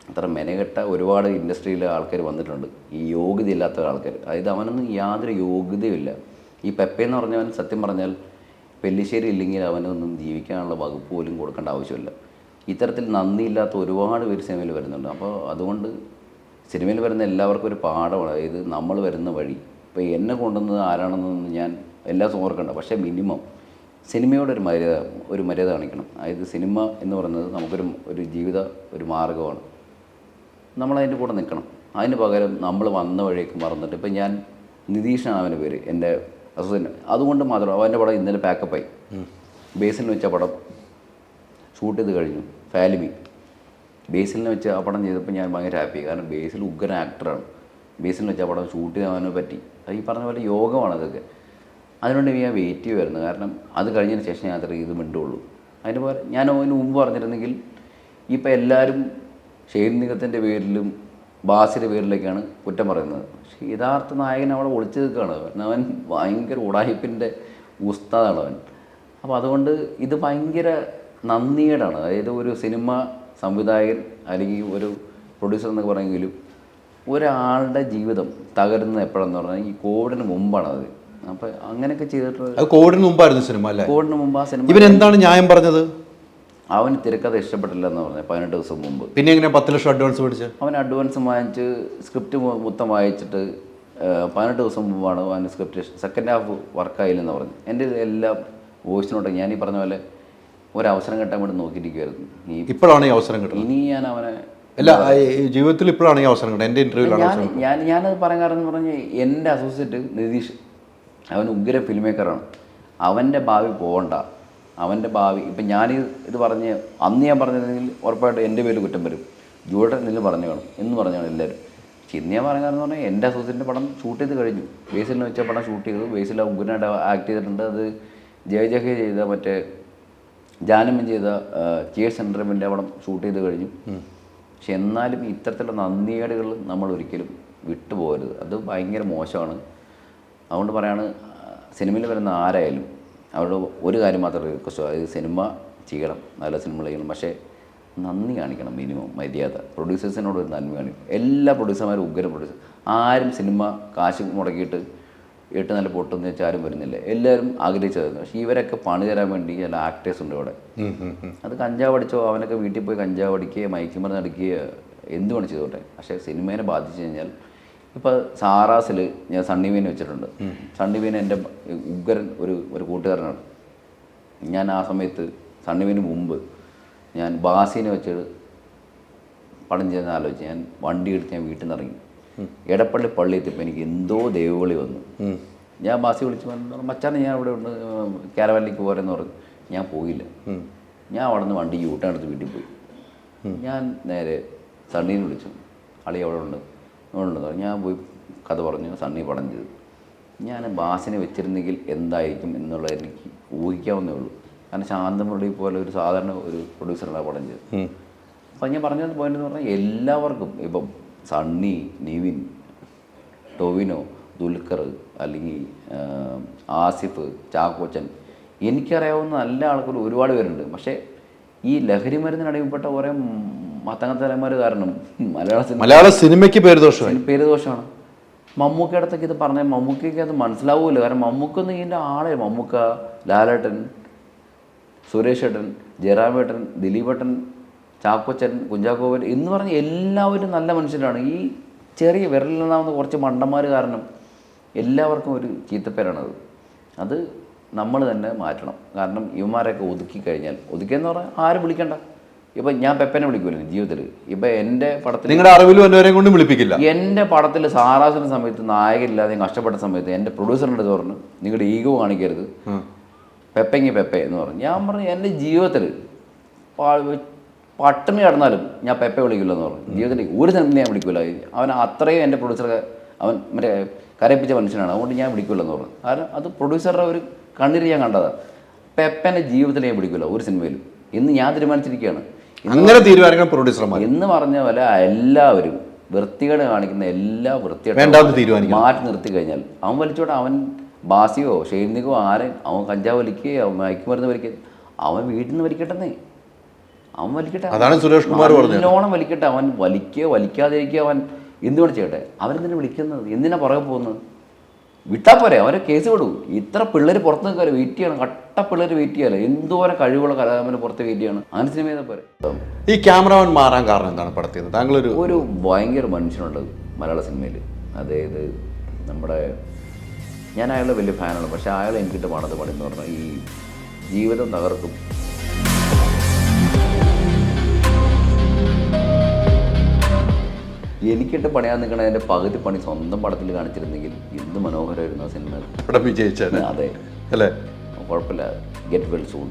A: അത്ര മെനകെട്ട ഒരുപാട് ഇൻഡസ്ട്രിയിലെ ആൾക്കാർ വന്നിട്ടുണ്ട്, ഈ യോഗ്യതയില്ലാത്ത ആൾക്കാർ. അതായത് അവനൊന്നും യാതൊരു യോഗ്യതയുമില്ല. ഈ പെപ്പയെന്ന് പറഞ്ഞവൻ സത്യം പറഞ്ഞാൽ പെല്ലിശ്ശേരി ഇല്ലെങ്കിൽ അവനൊന്നും ജീവിക്കാനുള്ള വകുപ്പ് പോലും കൊടുക്കേണ്ട ആവശ്യമില്ല. ഇത്തരത്തിൽ നന്ദിയില്ലാത്ത ഒരുപാട് പേര് സിനിമയിൽ വരുന്നുണ്ട്. അപ്പോൾ അതുകൊണ്ട് സിനിമയിൽ വരുന്ന എല്ലാവർക്കും ഒരു പാഠമാണ്. അതായത് നമ്മൾ വരുന്ന വഴി, ഇപ്പോൾ എന്നെ കൊണ്ടുവന്നത് ആരാണെന്നൊന്നും ഞാൻ എല്ലാ ദിവസവും ഓർക്കണ്ട. പക്ഷേ മിനിമം സിനിമയോടൊരു മര്യാദ കാണിക്കണം. അതായത് സിനിമ എന്ന് പറയുന്നത് നമുക്കൊരു ജീവിത ഒരു മാർഗ്ഗമാണ്. നമ്മളതിൻ്റെ കൂടെ നിൽക്കണം. അതിന് പകരം നമ്മൾ വന്ന വഴിയൊക്കെ മറന്നിട്ട്, ഇപ്പം ഞാൻ നിതീഷാണ് അവൻ്റെ പേര്, എൻ്റെ അസോസിയേറ്റ്. അതുകൊണ്ട് മാത്രം അവൻ്റെ പടം ഇന്നലെ പാക്കപ്പായി. ബേസിലിന് വെച്ച പടം ഷൂട്ട് ചെയ്ത് കഴിഞ്ഞു. ഫാലിമി ബേസിലിനെ വെച്ച് ആ പടം ചെയ്തപ്പോൾ ഞാൻ ഭയങ്കര ഹാപ്പി. കാരണം ബേസിൽ ഉഗ്രൻ ആക്ടറാണ്. ബേസിലിന് വെച്ച ആ പടം ഷൂട്ട് ചെയ്യാൻ പറ്റി. അത് ഈ പറഞ്ഞ പോലെ യോഗമാണ് അതൊക്കെ. അതിനുവേണ്ടി ഞാൻ വെയിറ്റ് ചെയ്യുമായിരുന്നു. കാരണം അത് കഴിഞ്ഞതിന് ശേഷം ഞാൻ അത്ര ഇത് മിണ്ടുള്ളൂ. അതിന് പോലെ ഞാൻ അതിന് മുമ്പ് പറഞ്ഞിരുന്നെങ്കിൽ ഇപ്പം എല്ലാവരും ഷെയ്ൻ നിഗത്തിൻ്റെ പേരിലും ബാസിയുടെ പേരിലേക്കാണ് കുറ്റം പറയുന്നത്. പക്ഷേ യഥാർത്ഥ നായകൻ അവിടെ ഒളിച്ചു നിൽക്കുകയാണ്. അവൻ ഭയങ്കര ഉടായിപ്പിൻ്റെ ഉസ്താദാണ് അവൻ. അപ്പോൾ അതുകൊണ്ട് ഇത് ഭയങ്കര നന്ദികേടാണ്. അതായത് ഒരു സിനിമ സംവിധായകൻ അല്ലെങ്കിൽ ഒരു പ്രൊഡ്യൂസർ എന്നൊക്കെ പറയുമെങ്കിലും ഒരാളുടെ ജീവിതം തകരുന്നത് എപ്പോഴാണെന്ന് പറഞ്ഞാൽ ഈ കോവിഡിന് മുമ്പാണത്. അപ്പോൾ അങ്ങനെയൊക്കെ ചെയ്തിട്ട്
B: കോവിഡിന് മുമ്പായിരുന്നു സിനിമ അല്ലേ?
A: കോവിഡിന് മുമ്പ് ആ സിനിമ.
B: ഇവൻ എന്താണ് ന്യായം പറഞ്ഞത്?
A: അവന് തിരക്കഥ ഇഷ്ടപ്പെട്ടില്ല എന്ന് പറഞ്ഞത് 18 ദിവസം മുമ്പ്.
B: പിന്നെ എങ്ങനെ 10 ലക്ഷം അഡ്വാൻസ് മേടിച്ച്?
A: അവൻ അഡ്വാൻസ് വാങ്ങിച്ച് സ്ക്രിപ്റ്റ് മൊത്തം വായിച്ചിട്ട് 18 ദിവസം മുമ്പാണ് അവൻ സ്ക്രിപ്റ്റ് സെക്കൻഡ് ഹാഫ് വർക്കായില്ലെന്ന് പറഞ്ഞു. എൻ്റെ എല്ലാം വോയിസ് നോട്ട് ഞാൻ ഈ പറഞ്ഞ പോലെ ഒരവസരം കിട്ടാൻ വേണ്ടി നോക്കിയിരിക്കുമായിരുന്നു.
B: ഇപ്പോഴാണ് ഈ അവസരം കിട്ടുന്നത്.
A: ഇനി ഞാൻ അവനെ
B: അല്ല, ജീവിതത്തിൽ ഇപ്പോഴാണ് ഈ അവസരം കിട്ടുന്നത്. എൻ്റെ ഇൻ്റർവ്യൂവിലാണ്
A: ഞാനത് പറയാൻ കാരണം എന്ന് പറഞ്ഞാൽ എൻ്റെ അസോസിയേറ്റ് നിതീഷ് അവൻ ഉഗ്ര ഫിലിം മേക്കറാണ്. അവൻ്റെ ഭാവി പോകണ്ട, അവൻ്റെ ഭാവി. ഇപ്പം ഞാൻ ഇത് പറഞ്ഞ് അന്ന് ഞാൻ പറഞ്ഞിരുന്നെങ്കിൽ ഉറപ്പായിട്ട് എൻ്റെ പേരിൽ കുറ്റം വരും. ജൂഡൻ എന്തെങ്കിലും പറഞ്ഞു കാണും എന്ന് പറഞ്ഞാണ് എല്ലാവരും. പക്ഷെ ഇന്ന് ഞാൻ പറയാൻ കാരണം എന്ന് പറഞ്ഞാൽ എൻ്റെ അസോസിയേറ്റിൻ്റെ പടം ഷൂട്ട് ചെയ്ത് കഴിഞ്ഞു. ബേസിലിന് വെച്ച പടം ഷൂട്ട് ചെയ്തു. ബേസിൽ ഉഗ്രനായിട്ട് ആക്ട് ചെയ്തിട്ടുണ്ട്. അത് ജയജഹേ ചെയ്ത മറ്റേ ജാനമ്മൻ ചെയ്ത ചിയേഴ്സ് സെൻറ്ററിൻ്റെ പടം ഷൂട്ട് ചെയ്ത് കഴിഞ്ഞു. പക്ഷെ എന്നാലും ഇത്തരത്തിലുള്ള നന്ദികേടുകൾ നമ്മൾ ഒരിക്കലും വിട്ടുപോകരുത്. അത് ഭയങ്കര മോശമാണ്. അതുകൊണ്ട് പറയാണ്, സിനിമയിൽ വരുന്ന ആരായാലും അവരുടെ ഒരു കാര്യം മാത്രമേ റിക്വസ്റ്റ്, അതായത് സിനിമ ചെയ്യണം, നല്ല സിനിമ ചെയ്യണം, പക്ഷേ നന്ദി കാണിക്കണം. മിനിമം മര്യാദ. പ്രൊഡ്യൂസേഴ്സിനോട് ഒരു നന്ദി കാണിക്കും. എല്ലാ പ്രൊഡ്യൂസർമാരും ഉഗ്രം പ്രൊഡ്യൂസർ. ആരും സിനിമ കാശ് മുടക്കിയിട്ട് 8 നല്ല പൊട്ടെന്ന് വെച്ചാൽ ആരും വരുന്നില്ല. എല്ലാവരും ആഗ്രഹിച്ചതായിരുന്നു. പക്ഷേ ഇവരൊക്കെ പണി തരാൻ വേണ്ടി ചില ആക്ടേഴ്സ് ഉണ്ട് ഇവിടെ. അത് കഞ്ചാവ് അടിച്ചോ, അവനൊക്കെ വീട്ടിൽ പോയി കഞ്ചാവ് അടിക്കുകയോ മയക്കുമരുന്ന് അടിക്കുകയോ എന്തുകൊണ്ട് ചെയ്തോട്ടെ. പക്ഷേ സിനിമേനെ ബാധിച്ചു കഴിഞ്ഞാൽ ഇപ്പോൾ സാറാസിൽ ഞാൻ സണ്ണിവീനെ വെച്ചിട്ടുണ്ട്. സണ്ണിവീൻ എൻ്റെ ഉഗ്രൻ ഒരു കൂട്ടുകാരനാണ്. ഞാൻ ആ സമയത്ത് സണ്ണിവീന് മുമ്പ് ഞാൻ ബാസിനെ വെച്ച് പടം ചെയ്യുന്ന ആലോചിച്ച് ഞാൻ വണ്ടി എടുത്ത് ഞാൻ വീട്ടിൽ നിന്ന് ഇറങ്ങി. എടപ്പള്ളി പള്ളി എത്തിയപ്പോൾ എനിക്ക് എന്തോ ദൈവവിളി വന്നു. ഞാൻ ബാസി വിളിച്ച് പറഞ്ഞു, മച്ചാനെ ഞാൻ ഇവിടെ ഉണ്ട്, കാരവാനിലേക്ക് പോരെന്ന് പറഞ്ഞു. ഞാൻ പോയില്ല. ഞാൻ അവിടെ നിന്ന് വണ്ടി യൂട്ടേൺ എടുത്ത് വീട്ടിൽ പോയി. ഞാൻ നേരെ സണ്ണീനെ വിളിച്ചു. അളി അവിടെ ഉണ്ട് ഞാൻ പോയി കഥ പറഞ്ഞു. സണ്ണി പടം ചെയ്തു. ഞാൻ ബാസിനെ വെച്ചിരുന്നെങ്കിൽ എന്തായിരിക്കും എന്നുള്ളത് എനിക്ക് ഊഹിക്കാവുന്നേ ഉള്ളൂ. കാരണം ശാന്തമുരളി പോലെ ഒരു സാധാരണ ഒരു പ്രൊഡ്യൂസറാണ് പടം ചെയ്തത്. അപ്പം ഞാൻ പറഞ്ഞത് പോയിന്റ് എന്ന് പറഞ്ഞാൽ എല്ലാവർക്കും, ഇപ്പം സണ്ണി, നിവിൻ, ടൊവിനോ, ദുൽഖർ, അല്ലെങ്കിൽ ആസിഫ്, ചാക്കോച്ചൻ, എനിക്കറിയാവുന്ന നല്ല ആൾക്കാർ ഒരുപാട് പേരുണ്ട്. പക്ഷേ ഈ ലഹരി മരുന്നിനടിമപ്പെട്ട കുറേ മത്തങ്ങത്തലന്മാർ കാരണം
B: മലയാള സിനിമയ്ക്ക് പേര്
A: ദോഷമാണ്. മമ്മൂക്കയുടെ അടുത്തൊക്കെ ഇത് പറഞ്ഞാൽ മമ്മൂക്കയ്ക്ക് അത് മനസ്സിലാവുമല്ലോ. കാരണം മമ്മൂക്കൊന്നും ഇതിൻ്റെ ആളെ, മമ്മൂക്ക, ലാലേട്ടൻ, സുരേഷ് ഏട്ടൻ, ജയറാമേട്ടൻ, ദിലീപേട്ടൻ, ചാക്കോച്ചൻ, കുഞ്ചാക്കോവൻ എന്ന് പറഞ്ഞ എല്ലാവരും നല്ല മനുഷ്യരാണ്. ഈ ചെറിയ വിരലിലെന്നാവുന്ന കുറച്ച് മണ്ടന്മാർ കാരണം എല്ലാവർക്കും ഒരു ചീത്തപ്പേരാണത്. അത് നമ്മൾ തന്നെ മാറ്റണം. കാരണം ഇവന്മാരെയൊക്കെ ഒതുക്കി കഴിഞ്ഞാൽ, ഒതുക്കിയെന്ന് പറഞ്ഞാൽ ആരും വിളിക്കണ്ട. ഇപ്പം ഞാൻ പെപ്പനെ വിളിക്കുമല്ലോ ജീവിതത്തിൽ. ഇപ്പം എൻ്റെ പടത്തിൽ,
B: നിങ്ങളുടെ അറിവിലും എന്നെ കൊണ്ടും വിളിപ്പിക്കില്ല.
A: എൻ്റെ പടത്തിൽ സാറാസിൻ്റെ സമയത്ത് നായകനില്ലാതെ കഷ്ടപ്പെട്ട സമയത്ത് എൻ്റെ പ്രൊഡ്യൂസറിൻ്റെ അടുത്ത് പറഞ്ഞു, നിങ്ങളുടെ ഈഗോ കാണിക്കരുത്, പെപ്പയ്ക്ക് പെപ്പ എന്ന് പറഞ്ഞു. ഞാൻ പറഞ്ഞു എൻ്റെ ജീവിതത്തിൽ പട്ടിണി കിടന്നാലും ഞാൻ പെപ്പ വിളിക്കില്ലെന്ന് പറഞ്ഞു. ജീവിതത്തിൽ ഒരു സിനിമ ഞാൻ വിളിക്കില്ല. അവൻ അത്രയും എൻ്റെ പ്രൊഡ്യൂസറെ അവൻ മറ്റേ കരയിപ്പിച്ച മനുഷ്യനാണ്, അതുകൊണ്ട് ഞാൻ വിളിക്കില്ലെന്ന് പറഞ്ഞു. കാരണം അത് പ്രൊഡ്യൂസറുടെ ഒരു കണ്ണിൽ ഞാൻ കണ്ടതാണ്. പെപ്പൻ്റെ ജീവിതത്തിൽ ഞാൻ വിളിക്കില്ല ഒരു സിനിമയിലും. ഇന്ന് ഞാൻ തീരുമാനിച്ചിരിക്കുകയാണ്.
B: അങ്ങനെ തീരുമാനിക്കണം പ്രൊഡ്യൂസർമാർ
A: എന്ന് പറഞ്ഞ പോലെ എല്ലാവരും വൃത്തികേട് കാണിക്കുന്ന എല്ലാ
B: വൃത്തികേട്
A: മാറ്റി നിർത്തി കഴിഞ്ഞാൽ അവൻ വലിച്ചോട്ടെ. അവൻ ബാസിയോ ഷെയ്നിക്കോ ആരെയും, അവൻ കഞ്ചാവ് വലിക്കുകയോ മയക്കുമരുന്ന് വലിക്കുക, അവൻ വീട്ടിൽ നിന്ന് വലിക്കട്ടെന്നേ. അവൻ വലിക്കട്ടെ.
B: അതാണ് സുരേഷ് കുമാർ പറഞ്ഞത്.
A: നല്ലോണം വലിക്കട്ടെ. അവൻ വലിക്കുകയോ വലിക്കാതിരിക്കുകയോ അവൻ എന്തുകൊണ്ട് ചെയ്യട്ടെ. അവരെന്തിനാ വിളിക്കുന്നത്? എന്തിനാ പുറകെ പോകുന്നത്? വിട്ടാൽ പോരെ, അവരെ കേസ് വിടൂ. ഇത്ര പിള്ളേർ പുറത്ത് നിൽക്കാറ് വെയിറ്റ് ചെയ്യണം. കട്ട പിള്ളേർ വെയിറ്റ് ചെയ്യാലോ. എന്തോരം കഴിവുള്ള കലാകാരന് പുറത്ത് വെയിറ്റ് ചെയ്യണം. അങ്ങനെ സിനിമ ചെയ്താൽ പോരെ.
B: ഈ ക്യാമറമാൻ മാറാൻ കാരണം എന്താണ് പടത്തിൽ? താങ്കളൊരു
A: ഭയങ്കര മനുഷ്യനുണ്ട് മലയാള സിനിമയിൽ. അതായത് നമ്മുടെ, ഞാൻ അയാളുടെ വലിയ ഫാനാണ്. പക്ഷേ അയാൾ എനിക്കിട്ട് പണത് പണിയെന്ന് പറഞ്ഞാൽ ഈ ജീവിതം തകർക്കും. എനിക്കിട്ട് പണിയാൻ നിൽക്കണ എൻ്റെ പകുതി പണി സ്വന്തം പടത്തിൽ കാണിച്ചിരുന്നെങ്കിൽ എന്ത് മനോഹരമായിരുന്നു ആ സിനിമ.
B: വിജയിച്ചത്.
A: അതെ
B: അല്ലേ?
A: കുഴപ്പമില്ല. Get well soon.